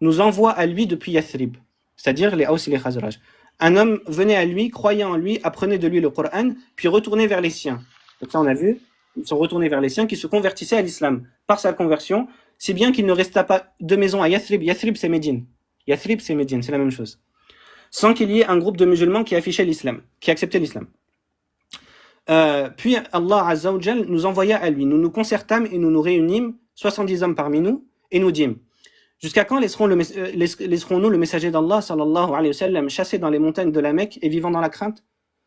nous envoie à lui depuis Yathrib, c'est-à-dire les Haus et les Khazraj. Un homme venait à lui, croyait en lui, apprenait de lui le Coran, puis retournait vers les siens. Donc ça, on a vu, ils sont retournés vers les siens qui se convertissaient à l'islam par sa conversion, si bien qu'il ne resta pas de maison à Yathrib. Yathrib, c'est Médine. Yathrib, c'est Médine, c'est la même chose. Sans qu'il y ait un groupe de musulmans qui affichait l'islam, qui acceptait l'islam. Puis Allah Azza wa Jal nous envoya à lui. Nous nous concertâmes et nous nous réunîmes, 70 hommes parmi nous, et nous dîmes, jusqu'à quand laisserons-nous le messager d'Allah sallallahu alayhi wa sallam chassé dans les montagnes de la Mecque et vivant dans la crainte?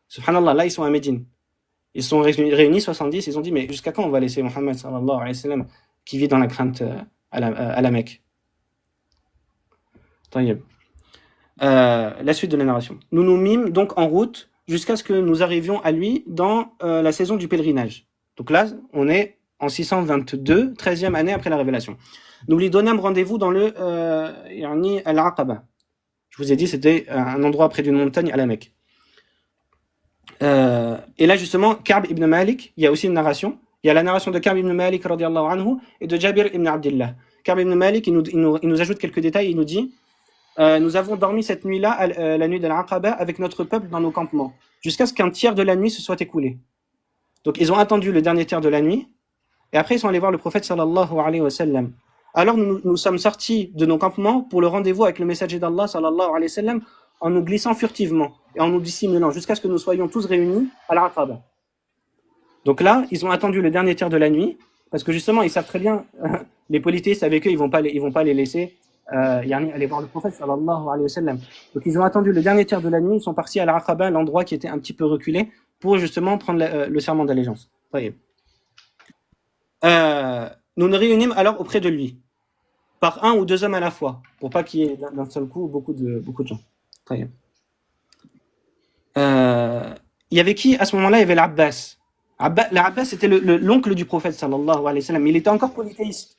Subhanallah, là ils sont à Médine. Ils sont réunis 70, ils ont dit mais jusqu'à quand on va laisser Mohammed sallallahu alayhi wa sallam qui vit dans la crainte à la Mecque? La suite de la narration. Nous nous mîmes donc en route jusqu'à ce que nous arrivions à lui dans la saison du pèlerinage. Donc là, on est en 622, 13e année après la révélation. Nous lui donnâmes rendez-vous dans le Al-Aqaba. Je vous ai dit, c'était un endroit près d'une montagne à la Mecque. Et là, justement, Ka'b ibn Malik, il y a aussi une narration. Il y a la narration de Ka'b ibn Malik radiyallahu anhu et de Jabir ibn Abdillah. Ka'b ibn Malik, il nous ajoute quelques détails. Il nous dit, nous avons dormi cette nuit-là, la nuit de l'Aqaba, avec notre peuple dans nos campements, jusqu'à ce qu'un tiers de la nuit se soit écoulé. Donc, ils ont attendu le dernier tiers de la nuit, et après, ils sont allés voir le prophète sallallahu alayhi wa sallam. Alors, nous sommes sortis de nos campements pour le rendez-vous avec le messager d'Allah sallallahu alayhi wa sallam, en nous glissant furtivement et en nous dissimulant, jusqu'à ce que nous soyons tous réunis à l'Aqaba. Donc là, ils ont attendu le dernier tiers de la nuit, parce que justement, ils savent très bien, les polythéistes avec eux, ils vont pas les laisser aller voir le prophète sallallahu alayhi wa sallam. Donc ils ont attendu le dernier tiers de la nuit, ils sont partis à l'Aqaba, l'endroit qui était un petit peu reculé, pour justement prendre le serment d'allégeance. Nous nous réunîmes alors auprès de lui, par 1 ou 2 hommes à la fois, pour pas qu'il y ait d'un seul coup beaucoup de gens. Il y avait qui à ce moment-là? Il y avait l'Abbas. L'Abbas c'était l'oncle du prophète sallallahu alayhi wa sallam. Il était encore polythéiste.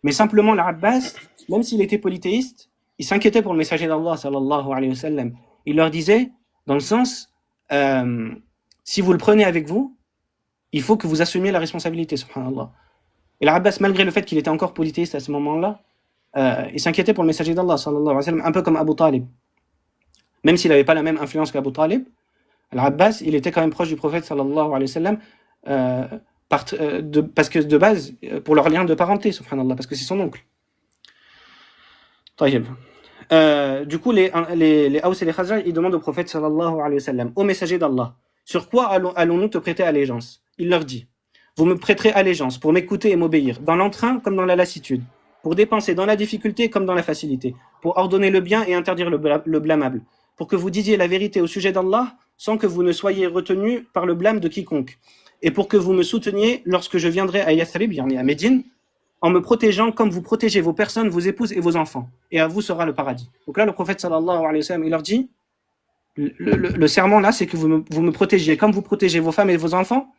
Mais simplement l'Abbas, même s'il était polythéiste, il s'inquiétait pour le messager d'Allah sallallahu alayhi wa sallam. Il leur disait, dans le sens, si vous le prenez avec vous, il faut que vous assumiez la responsabilité, subhanallah. Et l'Abbas, malgré le fait qu'il était encore polythéiste à ce moment-là, il s'inquiétait pour le messager d'Allah, sallallahu alayhi wa sallam, un peu comme Abu Talib. Même s'il n'avait pas la même influence qu'Abu Talib, l'Abbas, il était quand même proche du prophète, sallallahu alayhi wa sallam, parce que de base, pour leur lien de parenté, subhanallah, parce que c'est son oncle. Taïeb. Du coup, les Aws et les Khazraj, ils demandent au prophète, sallallahu alayhi wa sallam, au messager d'Allah, sur quoi allons-nous te prêter allégeance? Il leur dit, vous me prêterez allégeance pour m'écouter et m'obéir, dans l'entrain comme dans la lassitude, pour dépenser dans la difficulté comme dans la facilité, pour ordonner le bien et interdire le blâmable, pour que vous disiez la vérité au sujet d'Allah, sans que vous ne soyez retenus par le blâme de quiconque, et pour que vous me souteniez lorsque je viendrai à Yathrib, yani à Médine, en me protégeant comme vous protégez vos personnes, vos épouses et vos enfants, et à vous sera le paradis. Donc là, le prophète sallallahu alayhi wa sallam, il leur dit, le serment là, c'est que vous me protégiez comme vous protégez vos femmes et vos enfants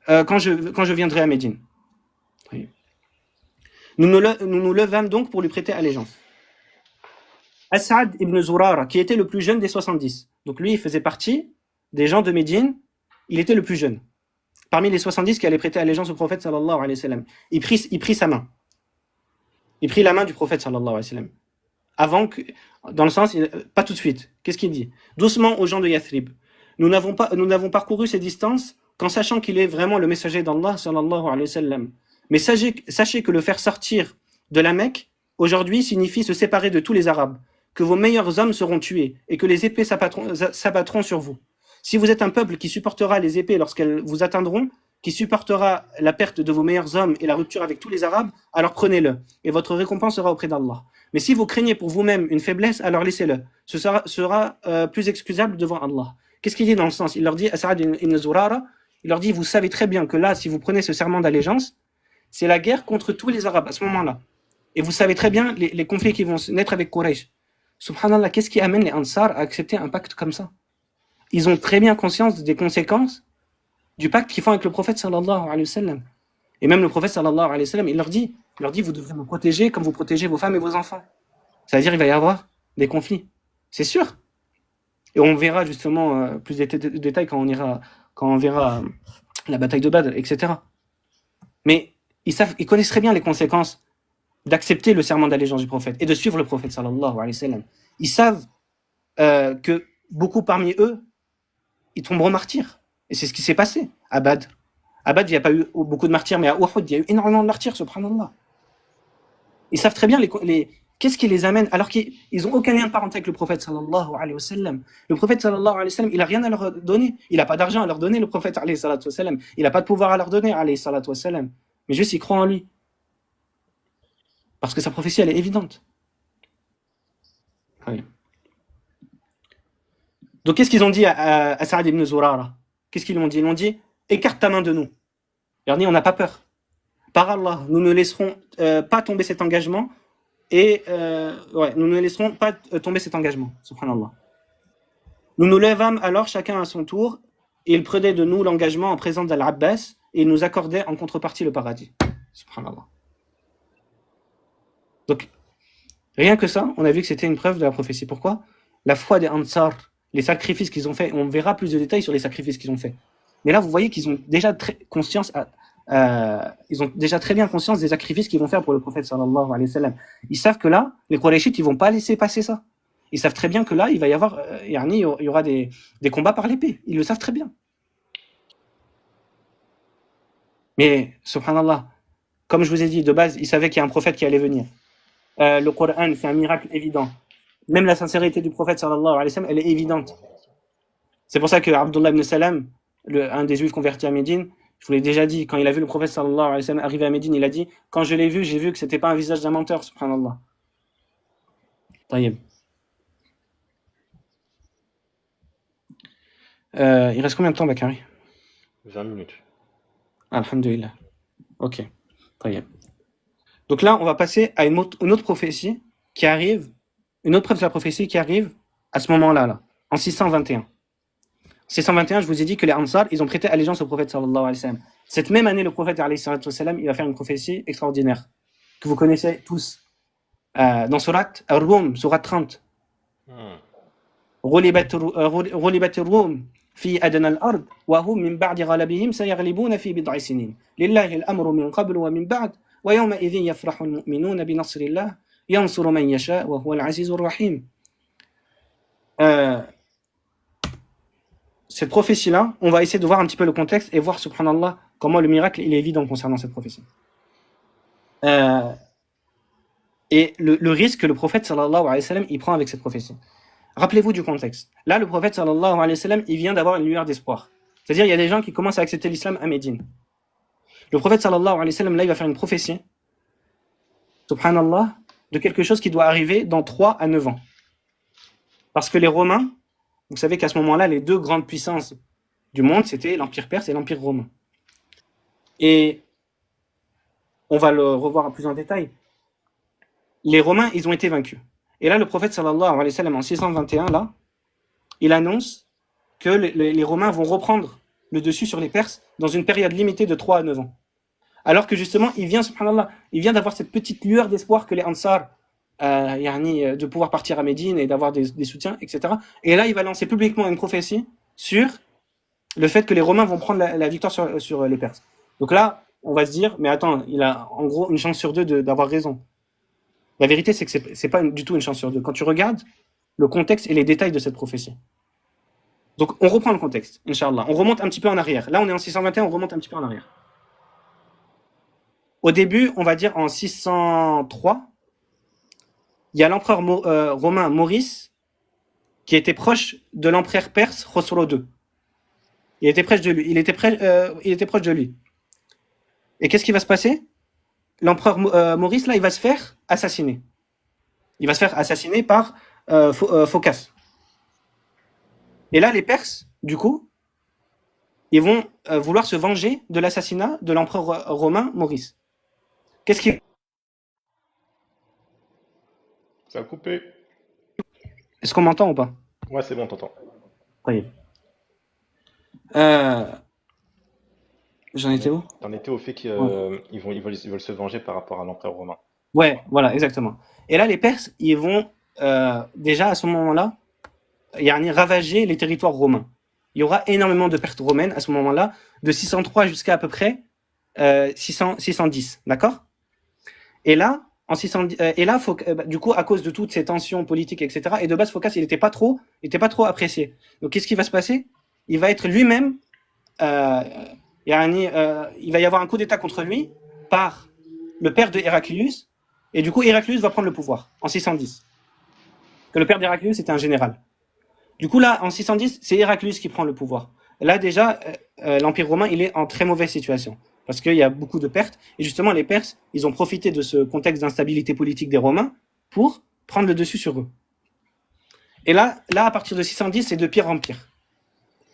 quand je viendrai à Médine. Nous nous levâmes donc pour lui prêter allégeance. As'ad ibn Zurara, qui était le plus jeune des 70. Donc lui, il faisait partie des gens de Médine, il était le plus jeune. Parmi les 70 qui allaient prêter allégeance au prophète sallallahu alayhi wa sallam. Il prit sa main. Il prit la main du prophète sallallahu alayhi wa sallam. Avant que, dans le sens, pas tout de suite. Qu'est-ce qu'il dit? Doucement aux gens de Yathrib. Nous n'avons parcouru ces distances qu'en sachant qu'il est vraiment le messager d'Allah sallallahu alayhi wa sallam. Mais sachez que le faire sortir de la Mecque, aujourd'hui, signifie se séparer de tous les Arabes, que vos meilleurs hommes seront tués et que les épées s'abattront sur vous. Si vous êtes un peuple qui supportera les épées lorsqu'elles vous atteindront, qui supportera la perte de vos meilleurs hommes et la rupture avec tous les Arabes, alors prenez-le, et votre récompense sera auprès d'Allah. Mais si vous craignez pour vous-même une faiblesse, alors laissez-le. Ce sera plus excusable devant Allah. Qu'est-ce qu'il dit dans le sens? Il leur dit, As'ad ibn Zurara, il leur dit, vous savez très bien que là, si vous prenez ce serment d'allégeance, c'est la guerre contre tous les Arabes à ce moment-là. Et vous savez très bien les conflits qui vont naître avec Quraysh. Subhanallah, qu'est-ce qui amène les Ansar à accepter un pacte comme ça? Ils ont très bien conscience des conséquences du pacte qu'ils font avec le prophète sallallahu alayhi wa sallam. Et même le prophète sallallahu alayhi wa sallam, il leur dit, vous devrez me protéger comme vous protégez vos femmes et vos enfants. C'est-à-dire, il va y avoir des conflits. C'est sûr. Et on verra justement plus de détails quand on verra la bataille de Badr, etc. Mais ils connaissent très bien les conséquences d'accepter le serment d'allégeance du prophète et de suivre le prophète sallallahu alayhi wa sallam. Ils savent que beaucoup parmi eux, ils tomberont martyrs. Et c'est ce qui s'est passé à Badr. À Badr, il n'y a pas eu beaucoup de martyrs, mais à Uhud, il y a eu énormément de martyrs, subhanallah. Ils savent très bien qu'est-ce qui les amène, alors qu'ils n'ont aucun lien de parenté avec le prophète sallallahu alayhi wa sallam. Le prophète sallallahu alayhi wa sallam, il n'a rien à leur donner. Il n'a pas d'argent à leur donner, le prophète alayhi salatu wa sallam. Il n'a pas de pouvoir à leur donner, alayhi salatu wa sallam. Mais juste, ils croient en lui. Parce que sa prophétie, elle est évidente. Oui. Donc, qu'est-ce qu'ils ont dit à Sa'ad ibn Zurara? Qu'est-ce qu'ils lui ont dit? Ils ont dit, écarte ta main de nous. Il leur dit, on n'a pas peur. Par Allah, nous ne laisserons pas tomber cet engagement et nous ne laisserons pas tomber cet engagement. Subhanallah. Nous nous levâmes alors chacun à son tour et il prenait de nous l'engagement en présence d'Al-Abbas et il nous accordait en contrepartie le paradis. Subhanallah. Donc, rien que ça, on a vu que c'était une preuve de la prophétie. Pourquoi? La foi des Ansar, les sacrifices qu'ils ont fait, on verra plus de détails sur les sacrifices qu'ils ont fait. Mais là, vous voyez qu'ils ont déjà ils ont déjà très bien conscience des sacrifices qu'ils vont faire pour le prophète sallallahu alayhi wa sallam. Ils savent que là, les Qurayshites, ils vont pas laisser passer ça. Ils savent très bien que là, il va y avoir, il y aura des combats par l'épée. Ils le savent très bien. Mais, subhanallah, comme je vous ai dit, de base, ils savaient qu'il y a un prophète qui allait venir. Le Coran, c'est un miracle évident. Même la sincérité du prophète sallallahu alayhi wa sallam, elle est évidente. C'est pour ça que Abdullah ibn Salam, un des juifs convertis à Médine, je vous l'ai déjà dit, quand il a vu le prophète sallallahu alayhi wa sallam arriver à Médine, il a dit, quand je l'ai vu, j'ai vu que c'était pas un visage d'un menteur, subhanallah. Taïeb. Il reste combien de temps, Bakary? 20 minutes. Alhamdulillah. Ok. Taïeb. Donc là, on va passer à une autre prophétie qui arrive, une autre preuve de la prophétie qui arrive à ce moment-là, là, en 621. 621, je vous ai dit que les Ansar, ils ont prêté allégeance au prophète sallallahu alayhi wa sallam. Cette même année, le prophète alayhi wa sallam, il va faire une prophétie extraordinaire que vous connaissez tous dans Surat Ar-Rum, Surat 30. غُلِبَتِ الرُّومُ في أدنى الأرض وهم من بعد غلبهم سيغلبون في بضع سنين لله الأمر من قبل ومن بعد ويومئذ يفرح المؤمنون بنصر الله ينصر من يشاء وهو العزيز الرحيم. Cette prophétie-là, on va essayer de voir un petit peu le contexte et voir, subhanallah, comment le miracle il est évident concernant cette prophétie. Et le risque que le prophète sallallahu alayhi wa sallam il prend avec cette prophétie. Rappelez-vous du contexte. Là, le prophète sallallahu alayhi wa sallam il vient d'avoir une lueur d'espoir. C'est-à-dire, il y a des gens qui commencent à accepter l'islam à Médine. Le prophète sallallahu alayhi wa sallam, là, il va faire une prophétie, subhanallah, de quelque chose qui doit arriver dans 3 à 9 ans. Parce que les Romains, vous savez qu'à ce moment-là, les 2 grandes puissances du monde, c'était l'Empire perse et l'Empire romain. Et on va le revoir plus en détail. Les Romains, ils ont été vaincus. Et là, le prophète sallallahu alayhi wa sallam, en 621, là, il annonce que les Romains vont reprendre le dessus sur les Perses dans une période limitée de 3 à 9 ans. Alors que justement, il vient, subhanallah, il vient d'avoir cette petite lueur d'espoir que les Ansar, de pouvoir partir à Médine et d'avoir des soutiens, etc. Et là, il va lancer publiquement une prophétie sur le fait que les Romains vont prendre la victoire sur les Perses. Donc là, on va se dire, mais attends, il a en gros une chance sur 2 d'avoir raison. La vérité, c'est que c'est pas du tout une chance sur 2. Quand tu regardes le contexte et les détails de cette prophétie. Donc, on reprend le contexte, Inch'Allah. On remonte un petit peu en arrière. Là, on est en 621, on remonte un petit peu en arrière. Au début, on va dire en 603, il y a l'empereur romain Maurice qui était proche de l'empereur perse Khosrow II. Il était proche de lui. Il était proche de lui. Et qu'est-ce qui va se passer? L'empereur Maurice, là, il va se faire assassiner. Il va se faire assassiner par Phocas. Et là, les Perses, du coup, ils vont vouloir se venger de l'assassinat de l'empereur romain Maurice. Qu'est-ce qui... Ça a coupé. Est-ce qu'on m'entend ou pas? Ouais, c'est bon, t'entends. Oui. J'en étais où? T'en étais au fait qu'ils Ouais. veulent se venger par rapport à l'empereur romain. Ouais, voilà, exactement. Et là, les Perses, ils vont déjà à ce moment-là, ravager les territoires romains. Il y aura énormément de pertes romaines à ce moment-là, de 603 jusqu'à peu près 610, d'accord? Et là, du coup, à cause de toutes ces tensions politiques, etc., et de base, Phocas, il n'était pas trop apprécié. Donc, qu'est-ce qui va se passer? Il va être lui-même, il va y avoir un coup d'État contre lui par le père de Héraclius, et du coup, Héraclius va prendre le pouvoir en 610. Que le père d'Héraclius était un général. Du coup, là, en 610, c'est Héraclius qui prend le pouvoir. Là, déjà, l'Empire romain, il est en très mauvaise situation. Parce qu'il y a beaucoup de pertes. Et justement, les Perses, ils ont profité de ce contexte d'instabilité politique des Romains pour prendre le dessus sur eux. Et là, à partir de 610, c'est de pire en pire.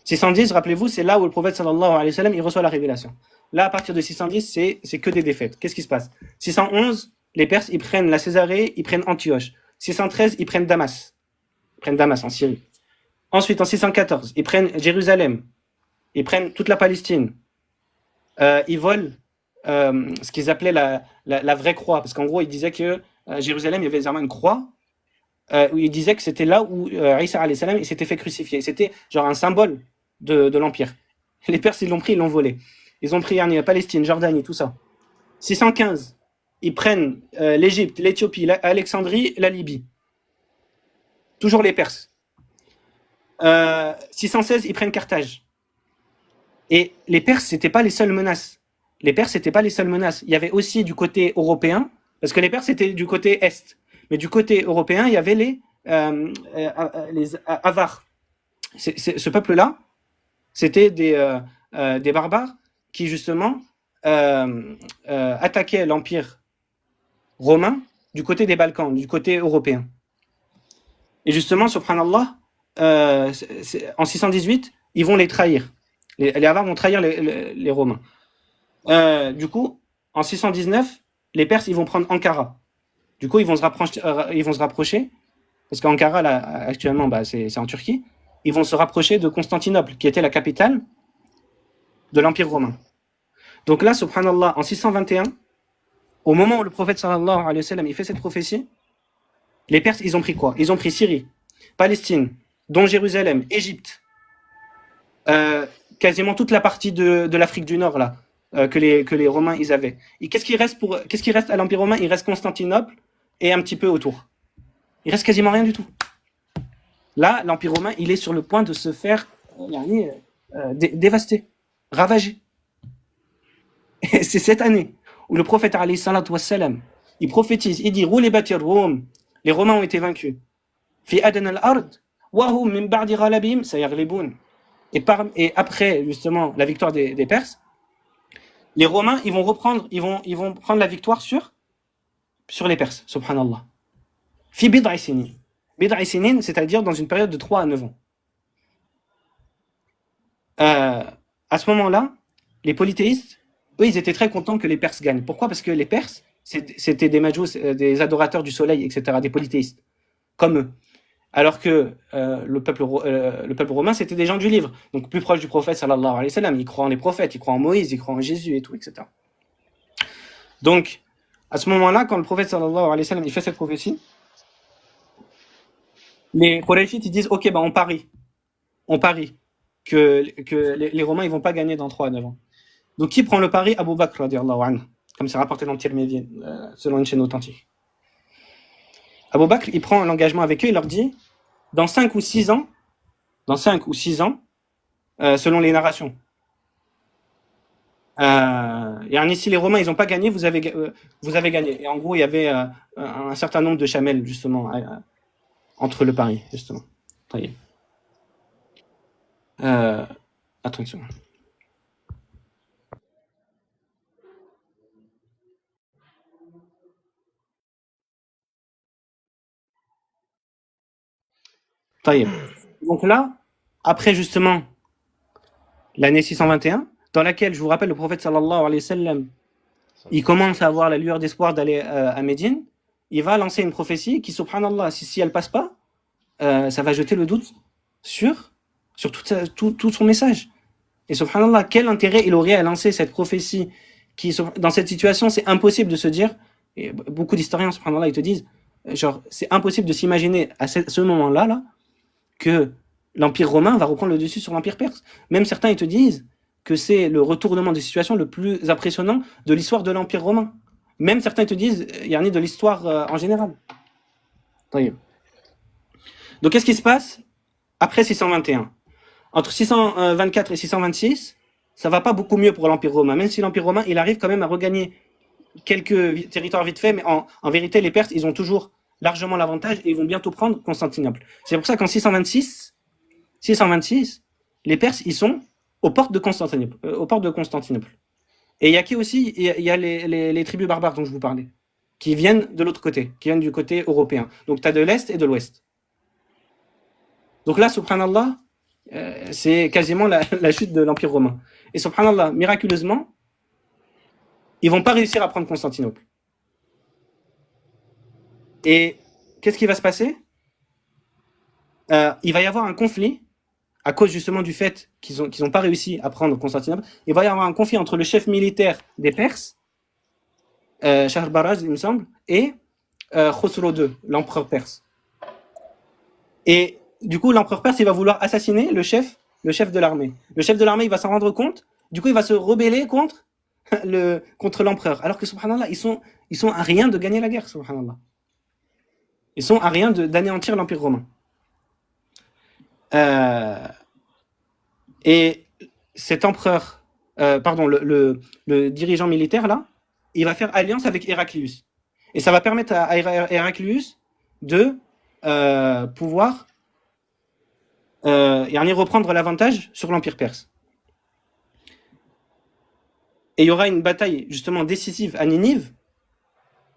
610, rappelez-vous, c'est là où le prophète sallallahu alayhi wa sallam, il reçoit la révélation. Là, à partir de 610, c'est que des défaites. Qu'est-ce qui se passe? 611, les Perses, ils prennent la Césarée, ils prennent Antioche. 613, ils prennent Damas. Ils prennent Damas en Syrie. Ensuite, en 614, ils prennent Jérusalem. Ils prennent toute la Palestine. Ils volent ce qu'ils appelaient la vraie croix. Parce qu'en gros, ils disaient que Jérusalem, il y avait vraiment une croix. Où ils disaient que c'était là où Isa alayhi salam, il s'était fait crucifier. C'était genre un symbole de l'Empire. Les Perses, ils l'ont pris, ils l'ont volé. Ils ont pris la Palestine, Jordanie, tout ça. 615, ils prennent l'Égypte, l'Éthiopie, l'Alexandrie, la Libye. Toujours les Perses. 616, ils prennent Carthage. Et les Perses, c'était pas les seules menaces. Les Perses, c'était pas les seules menaces. Il y avait aussi du côté européen, parce que les Perses, c'était du côté est. Mais du côté européen, il y avait les Avars. Ce peuple-là, c'était des barbares qui, justement, attaquaient l'Empire romain du côté des Balkans, du côté européen. Et justement, subhanallah, en 618, ils vont les trahir. Les Avars vont trahir les Romains. Du coup, en 619, les Perses, ils vont prendre Ankara. Du coup, ils vont se rapprocher, parce qu'Ankara, là, actuellement, c'est en Turquie. Ils vont se rapprocher de Constantinople, qui était la capitale de l'Empire romain. Donc là, subhanallah, en 621, au moment où le prophète sallallahu alayhi wa sallam, il fait cette prophétie, les Perses, ils ont pris quoi? Ils ont pris Syrie, Palestine, dont Jérusalem, Égypte. Quasiment toute la partie de l'Afrique du Nord là, que les Romains ils avaient. Et qu'est-ce qui reste à l'Empire romain? Il reste Constantinople et un petit peu autour. Il reste quasiment rien du tout. Là, l'Empire romain, il est sur le point de se faire dévaster, ravagé. Et c'est cette année où le prophète alayhi salatu wassalam, il prophétise, il dit Roulibatir Rum, les Romains ont été vaincus. Fi adna al-ard, wa hum min ba'di ghalabihim sayaghlibun. Et après justement la victoire des Perses, les Romains ils vont prendre la victoire sur les Perses, subhanallah. Fi bid'i sinin. Bid'i sinin, c'est-à-dire dans une période de 3 à 9 ans. À ce moment-là, les polythéistes, eux, ils étaient très contents que les Perses gagnent. Pourquoi? Parce que les Perses, c'était des majous, des adorateurs du soleil, etc., des polythéistes, comme eux. Alors que le peuple romain, c'était des gens du livre, donc plus proche du prophète, sallallahu alayhi wa sallam. Ils croient en les prophètes, ils croient en Moïse, ils croient en Jésus et tout, etc. Donc, à ce moment-là, quand le prophète, sallallahu alayhi wa sallam, il fait cette prophétie, les Qurayshites, ils disent, ok, on parie que les Romains, ils vont pas gagner dans 3 à 9 ans. Donc, qui prend le pari? Abu Bakr, radiallahu anhu, comme c'est rapporté dans le Tirmidhi, selon une chaîne authentique. Abu Bakr, il prend l'engagement avec eux, il leur dit, dans 5 ou 6 ans, selon les narrations, si les Romains, ils n'ont pas gagné, vous avez gagné. Et en gros, il y avait un certain nombre de chamelles, justement, entre le pari, justement. Attends une seconde. Donc là, après justement l'année 621, dans laquelle, je vous rappelle, le prophète sallallahu alayhi wa sallam, il commence à avoir la lueur d'espoir d'aller à Médine, il va lancer une prophétie qui, subhanallah, si elle passe pas, ça va jeter le doute sur tout son message. Et subhanallah, quel intérêt il aurait à lancer cette prophétie qui, dans cette situation, c'est impossible de se dire, et beaucoup d'historiens, subhanallah, ils te disent, genre, c'est impossible de s'imaginer à ce moment-là, que l'Empire romain va reprendre le dessus sur l'Empire perse. Même certains, ils te disent que c'est le retournement de situation le plus impressionnant de l'histoire de l'Empire romain. Même certains, ils te disent, il y en a de l'histoire en général. Donc, qu'est-ce qui se passe après 621? Entre 624 et 626, ça va pas beaucoup mieux pour l'Empire romain, même si l'Empire romain, il arrive quand même à regagner quelques territoires vite fait, mais en vérité, les Perses, ils ont toujours largement l'avantage et ils vont bientôt prendre Constantinople. C'est pour ça qu'en 626, les Perses, ils sont aux portes de Constantinople. Et il y a qui aussi? Il y a les tribus barbares dont je vous parlais, qui viennent de l'autre côté, qui viennent du côté européen. Donc tu as de l'Est et de l'Ouest. Donc là, subhanallah, c'est quasiment la chute de l'Empire romain. Et subhanallah, miraculeusement, ils vont pas réussir à prendre Constantinople. Et qu'est-ce qui va se passer? Il va y avoir un conflit à cause justement du fait qu'ils ont pas réussi à prendre Constantinople. Il va y avoir un conflit entre le chef militaire des Perses, Shahrbaz, il me semble, et Khosrow II, l'empereur perse. Et du coup, l'empereur perse, il va vouloir assassiner le chef de l'armée. Le chef de l'armée, il va s'en rendre compte. Du coup, il va se rebeller contre l'empereur. Alors que, subhanallah, ils sont à rien de gagner la guerre, subhanallah. Ils sont à rien d'anéantir l'Empire romain. Et cet empereur, le dirigeant militaire là, il va faire alliance avec Héraclius. Et ça va permettre à Héraclius de pouvoir reprendre l'avantage sur l'Empire perse. Et il y aura une bataille justement décisive à Ninive,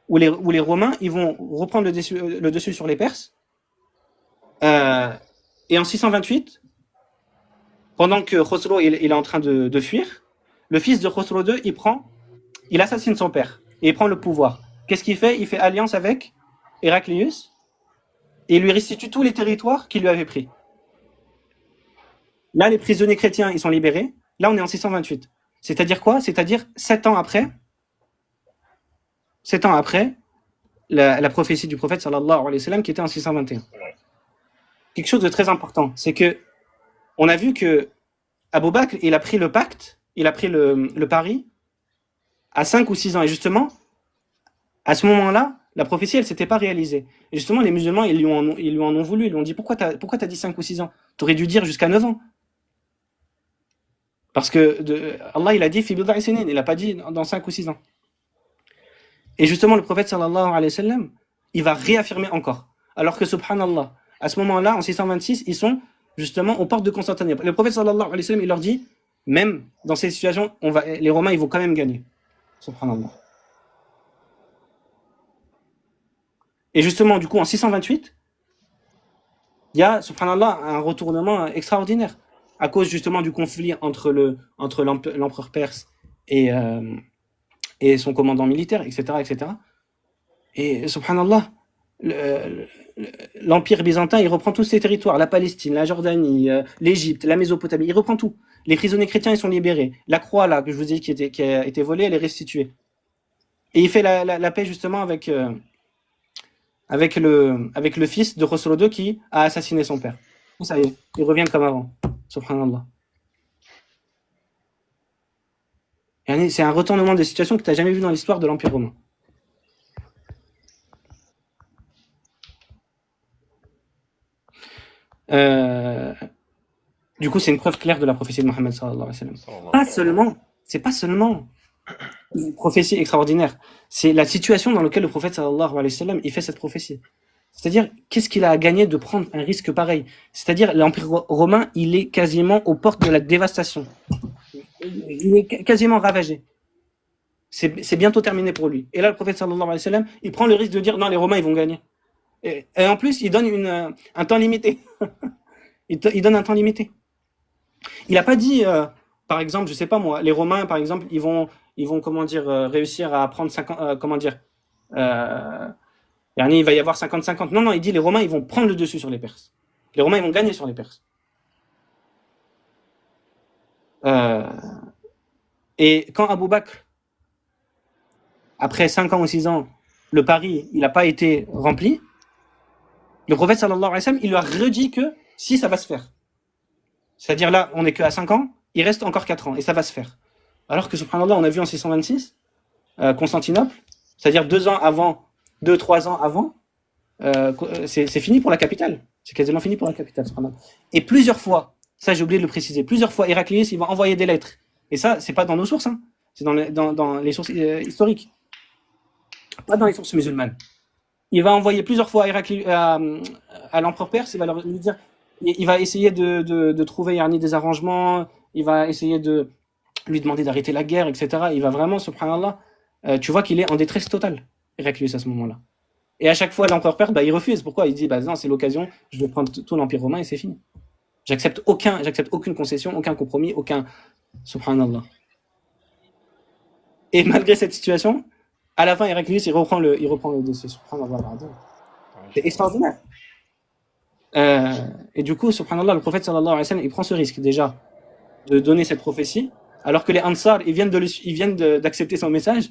où les Romains ils vont reprendre le dessus sur les Perses. Et en 628, pendant que Khosrow il est en train de fuir, le fils de Khosrow II, il assassine son père et il prend le pouvoir. Qu'est-ce qu'il fait? Il fait alliance avec Héraclius et il lui restitue tous les territoires qu'il lui avait pris. Là, les prisonniers chrétiens, ils sont libérés. Là, on est en 628. C'est-à-dire quoi? C'est-à-dire 7 ans après la prophétie du prophète sallallahu alayhi wa sallam qui était en 621. Quelque chose de très important, c'est que on a vu que Abou Bakr, il a pris le pacte, il a pris le pari à 5 ou 6 ans. Et justement, à ce moment-là, la prophétie, elle s'était pas réalisée. Et justement, les musulmans, ils lui en ont voulu. Ils lui ont dit, pourquoi t'as dit 5 ou 6 ans? T'aurais dû dire jusqu'à 9 ans. Parce que Allah, il a dit, il n'a pas dit dans 5 ou 6 ans. Et justement, le prophète, sallallahu alayhi wa sallam, il va réaffirmer encore. Alors que, subhanallah, à ce moment-là, en 626, ils sont justement aux portes de Constantinople. Le prophète, sallallahu alayhi wa sallam, il leur dit, même dans ces situations, les Romains, ils vont quand même gagner. Subhanallah. Et justement, du coup, en 628, il y a, subhanallah, un retournement extraordinaire à cause justement du conflit entre l'empereur perse et, et son commandant militaire, etc., etc. Et subhanallah, l'empire byzantin, il reprend tous ces territoires, la Palestine, la Jordanie, l'Égypte, la Mésopotamie, il reprend tout. Les prisonniers chrétiens, ils sont libérés. La croix, là, que je vous ai dit, qui a été volée, elle est restituée. Et il fait la paix justement avec le fils de Khosrow II qui a assassiné son père. Et ça y est, ils reviennent comme avant. Subhanallah. C'est un retournement de situation que tu n'as jamais vu dans l'histoire de l'Empire romain. Du coup, c'est une preuve claire de la prophétie de Mohammed sallallahu alayhi wa sallam. C'est pas seulement une prophétie extraordinaire, c'est la situation dans laquelle le prophète sallallahu alayhi wa sallam il fait cette prophétie. C'est-à-dire, qu'est-ce qu'il a à gagner de prendre un risque pareil? C'est-à-dire, l'Empire romain, il est quasiment aux portes de la dévastation. Il est quasiment ravagé. C'est bientôt terminé pour lui. Et là, le prophète sallallahu alayhi wa sallam, il prend le risque de dire non, les Romains, ils vont gagner. Et en plus, il donne un temps limité. il donne un temps limité. Il n'a pas dit, par exemple, je sais pas moi, les Romains, par exemple, ils vont comment dire, réussir à prendre 50, comment dire, il va y avoir 50-50. Non, il dit les Romains, ils vont prendre le dessus sur les Perses. Les Romains, ils vont gagner sur les Perses. Et quand Abou Bakr, après 5 ans ou 6 ans, le pari, il n'a pas été rempli, le prophète sallallahu alayhi wa sallam, il leur redit que si ça va se faire. C'est-à-dire là, on n'est qu'à 5 ans, il reste encore 4 ans, et ça va se faire. Alors que, subhanallah, on a vu en 626, Constantinople, c'est-à-dire 2-3 ans avant, c'est fini pour la capitale. C'est quasiment fini pour la capitale, subhanallah. Et plusieurs fois, ça j'ai oublié de le préciser, plusieurs fois, Héraclius, il va envoyer des lettres. Et ça, c'est pas dans nos sources, hein. C'est dans les sources historiques. Pas dans les sources musulmanes. Il va envoyer plusieurs fois à l'empereur perse, il va lui dire, il va essayer de trouver des arrangements, il va essayer de lui demander d'arrêter la guerre, etc. Il va vraiment, subhanallah, tu vois qu'il est en détresse totale, Héraclius, à ce moment-là. Et à chaque fois, l'empereur perse, il refuse. Pourquoi? Il dit, non, c'est l'occasion, je vais prendre tout l'empire romain et c'est fini. J'accepte aucune concession, aucun compromis, subhanallah. Et malgré cette situation, à la fin, Héraclius, il reprend le dossier. Subhanallah. C'est extraordinaire. Et du coup, subhanallah, le prophète sallallahu alayhi wa sallam, il prend ce risque déjà de donner cette prophétie, alors que les Ansar, ils viennent d'accepter son message.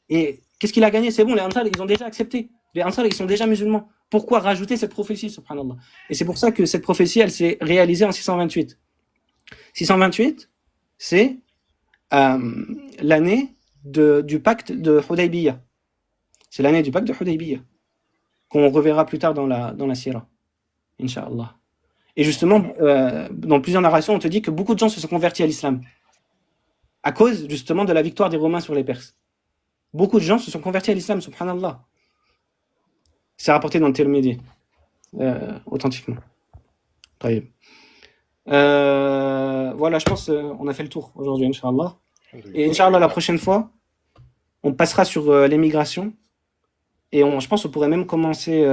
Et qu'est-ce qu'il a gagné? C'est bon, les Ansar, ils ont déjà accepté. Les Ansar, ils sont déjà musulmans. Pourquoi rajouter cette prophétie, subhanallah? Et c'est pour ça que cette prophétie, elle s'est réalisée en 628. 628, c'est l'année du pacte de Hudaybiyah. C'est l'année du pacte de Hudaybiyah, qu'on reverra plus tard dans la Sira, Inch'Allah. Et justement, dans plusieurs narrations, on te dit que beaucoup de gens se sont convertis à l'islam à cause justement de la victoire des Romains sur les Perses. Beaucoup de gens se sont convertis à l'islam, subhanallah. C'est rapporté dans le Tirmidhi, authentiquement. Voilà, je pense qu'on a fait le tour aujourd'hui, Inch'Allah. Et Inch'Allah, la prochaine fois, on passera sur l'émigration. Et je pense qu'on pourrait même commencer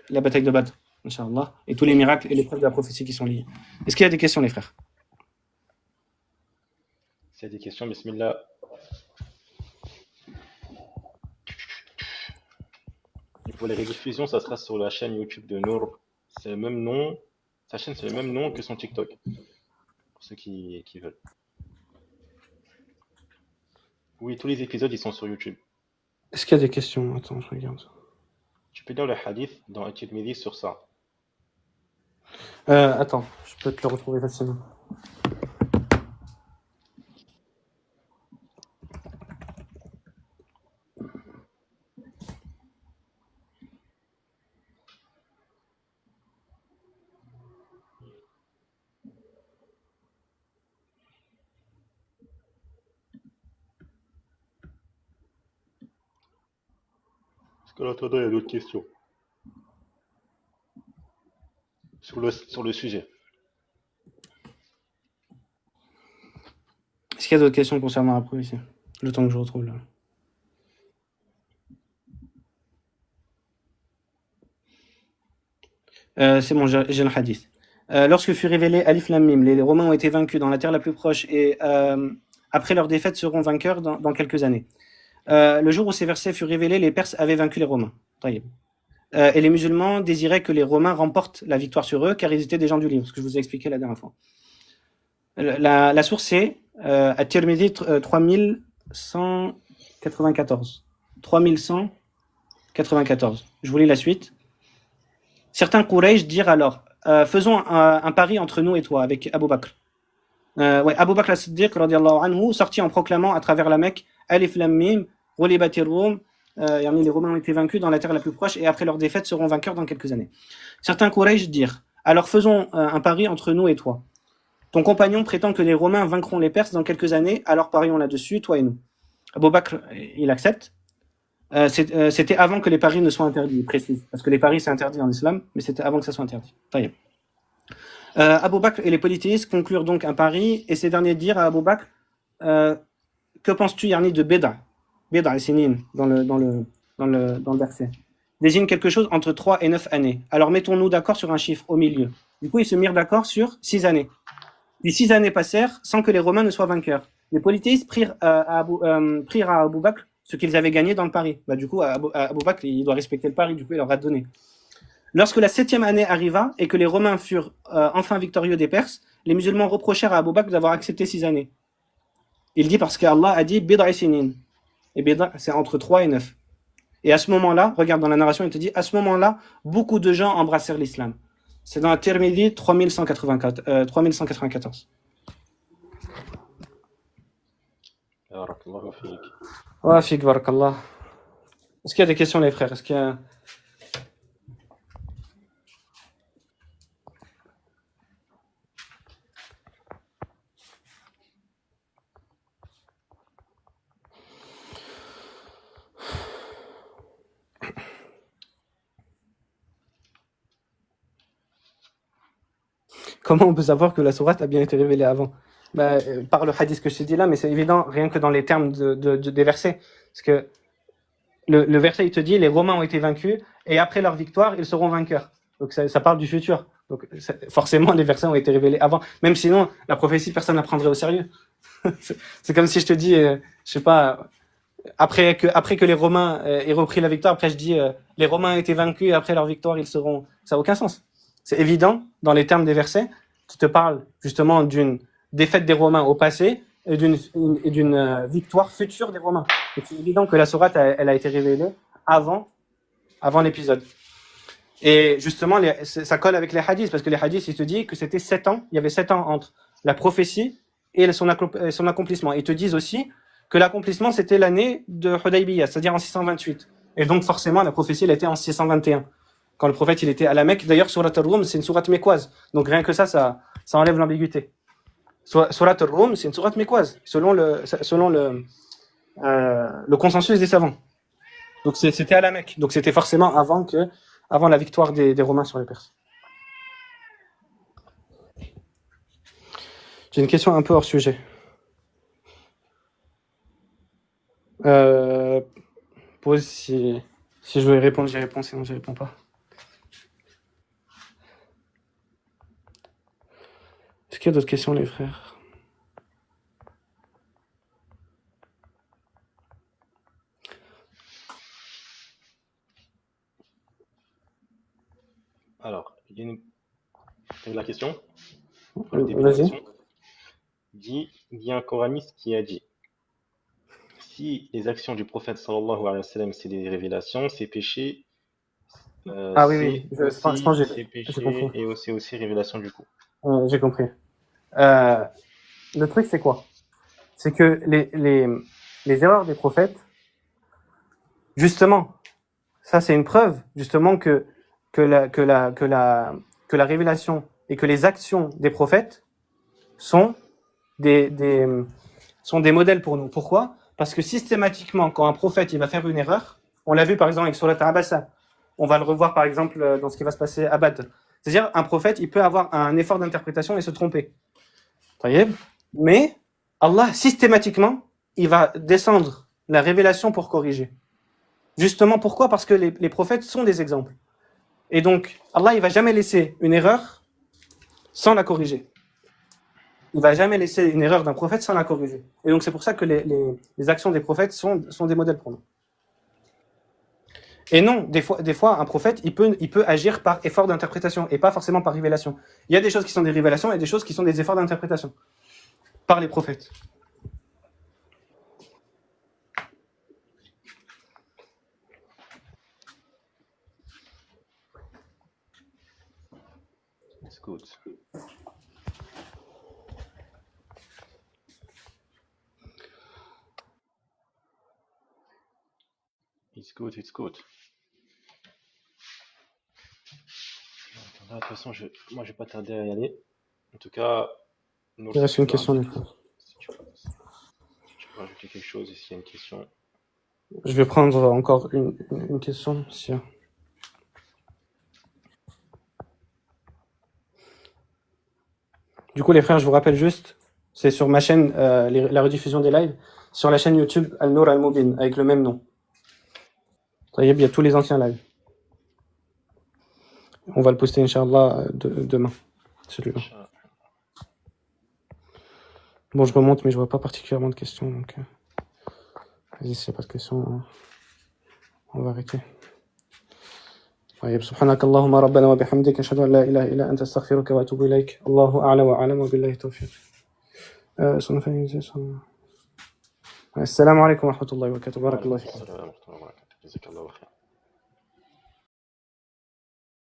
la bataille de Badr, Inch'Allah, et tous les miracles et les preuves de la prophétie qui sont liées. Est-ce qu'il y a des questions, les frères? S'il y a des questions, bismillah. Et pour les rediffusions, ça sera sur la chaîne YouTube de Nour. C'est le même nom. Sa chaîne, c'est le même nom que son TikTok. Pour ceux qui veulent. Oui, tous les épisodes, ils sont sur YouTube. Est-ce qu'il y a des questions? Attends, je regarde. Tu peux lire le hadith dans At-Tirmidhi sur ça. Attends, je peux te le retrouver facilement. Parce qu'en attendant, il y a d'autres questions sur le sujet. Est-ce qu'il y a d'autres questions concernant la prophétie? Le temps que je retrouve là. C'est bon, j'ai le hadith. Lorsque fut révélé Alif Lam Mim, les Romains ont été vaincus dans la terre la plus proche et après leur défaite seront vainqueurs dans quelques années. Le jour où ces versets furent révélés, les Perses avaient vaincu les Romains. Et les musulmans désiraient que les Romains remportent la victoire sur eux car ils étaient des gens du livre, ce que je vous ai expliqué la dernière fois. La source c'est At-Tirmidhi 3194. 3194. Je vous lis la suite. Certains Quraysh dirent alors faisons un pari entre nous et toi avec Abu Bakr. Abu Bakr as-Siddiq radiyallahu anhu sortit en proclamant à travers la Mecque Alif Lam Mim ghulibatir Rum, les Romains ont été vaincus dans la terre la plus proche et après leur défaite seront vainqueurs dans quelques années. Certains Quraysh dirent alors faisons un pari entre nous et toi. Ton compagnon prétend que les Romains vaincront les Perses dans quelques années, alors parions là-dessus, toi et nous. Abu Bakr, il accepte. C'était avant que les paris ne soient interdits, il précise. Parce que les paris, c'est interdit en islam, mais c'était avant que ça soit interdit. Abu Bakr et les polythéistes conclurent donc un pari, et ces derniers dirent à Abu Bakr que penses-tu, Yarni, de Beda? Beda et Sinin, dans le verset. Désigne quelque chose entre 3 et 9 années. Alors mettons-nous d'accord sur un chiffre au milieu. Du coup, ils se mirent d'accord sur 6 années. Puis 6 années passèrent sans que les Romains ne soient vainqueurs. Les polythéistes prirent à Abu Bakr ce qu'ils avaient gagné dans le pari. Du coup, Abu Bakr, il doit respecter le pari, du coup, il leur a donné. Lorsque la 7e année arriva et que les Romains furent enfin victorieux des Perses, les musulmans reprochèrent à Abu Bakr d'avoir accepté 6 années. Il dit parce qu'Allah a dit Bid'a sinin. Et Bid'a, c'est entre 3 et 9. Et à ce moment-là, regarde dans la narration, il te dit, à ce moment-là, beaucoup de gens embrassèrent l'islam. C'est dans la Tirmidhi 3194. Barakallahu fik. Wa fik, barakallah. Est-ce qu'il y a des questions, les frères? Est-ce qu'il y a... Comment on peut savoir que la sourate a bien été révélée avant? Par le hadith que je t'ai dit là, mais c'est évident, rien que dans les termes des versets. Parce que le verset, il te dit, les Romains ont été vaincus, et après leur victoire, ils seront vainqueurs. Donc ça parle du futur. Donc forcément, les versets ont été révélés avant. Même sinon, la prophétie, personne ne la prendrait au sérieux. C'est comme si je te dis, je sais pas, après que les Romains aient repris la victoire, après je dis, les Romains ont été vaincus, et après leur victoire, ils seront... Ça n'a aucun sens. C'est évident, dans les termes des versets, qui te parlent justement d'une défaite des Romains au passé et d'une victoire future des Romains. Et c'est évident que la sourate, elle a été révélée avant l'épisode. Et justement, ça colle avec les hadiths, parce que les hadiths, ils te disent que c'était 7 ans, il y avait 7 ans entre la prophétie et son accomplissement. Ils te disent aussi que l'accomplissement, c'était l'année de Hudaybiyah, c'est-à-dire en 628. Et donc, forcément, la prophétie, elle était en 621. Quand le prophète, il était à la Mecque. D'ailleurs, Surat al-Rum, c'est une sourate mécoise. Donc, rien que ça enlève l'ambiguïté. Surat al-Rum, c'est une sourate mécoise, selon le consensus des savants. Donc, c'était à la Mecque. Donc, c'était forcément avant la victoire des Romains sur les Perses. J'ai une question un peu hors sujet. Pose si je veux y répondre, j'y réponds, sinon j'y réponds pas. Est-ce qu'il y a d'autres questions, les frères? Alors, il y a la question. Vas-y. Il y a un coraniste qui a dit si les actions du prophète sallallahu alayhi wa sallam c'est des révélations, c'est péché. Oui. Je pense que c'est péché et c'est aussi révélation du coup. J'ai compris. Le truc, c'est quoi? C'est que les erreurs des prophètes, justement, ça c'est une preuve, justement, que la révélation et que les actions des prophètes sont des modèles pour nous. Pourquoi? Parce que systématiquement, quand un prophète il va faire une erreur, On l'a vu par exemple avec Surat Abasa. On va le revoir par exemple dans ce qui va se passer à Badr. C'est-à-dire, un prophète, il peut avoir un effort d'interprétation et se tromper. Mais Allah, systématiquement, il va descendre la révélation pour corriger. Justement, pourquoi? Parce que les prophètes sont des exemples. Et donc, Allah, il va jamais laisser une erreur sans la corriger. Il va jamais laisser une erreur d'un prophète sans la corriger. Et donc, c'est pour ça que les actions des prophètes sont des modèles pour nous. Et non, des fois, un prophète, il peut agir par effort d'interprétation et pas forcément par révélation. Il y a des choses qui sont des révélations et des choses qui sont des efforts d'interprétation par les prophètes. It's good. It's good, it's good. Là, de toute façon, moi, je vais pas tarder à y aller. En tout cas, nous, Il reste une question du coup. si tu peux rajouter quelque chose, et s'il y a une question. Je vais prendre encore une question. Si... Du coup, les frères, je vous rappelle juste, c'est sur ma chaîne, la rediffusion des lives, sur la chaîne YouTube Al-Nour Al-Mubin, avec le même nom. Il y a tous les anciens lives. On va le poster, Inch'Allah, demain, celui-là. Bon, je remonte, mais je vois pas particulièrement de questions, donc... Vas-y, s'il n'y a pas de questions, on va arrêter. طيب سبحانك اللهم ربنا وبحمدك أشهد أن لا إله إلا أنت أستغفرك وأتوب إليك الله أعلى وأعلم وبالله التوفيق السلام عليكم ورحمة الله وبركاته بارك الله فيكم السلام ورحمة الله وبركاته. جزاك الله خير.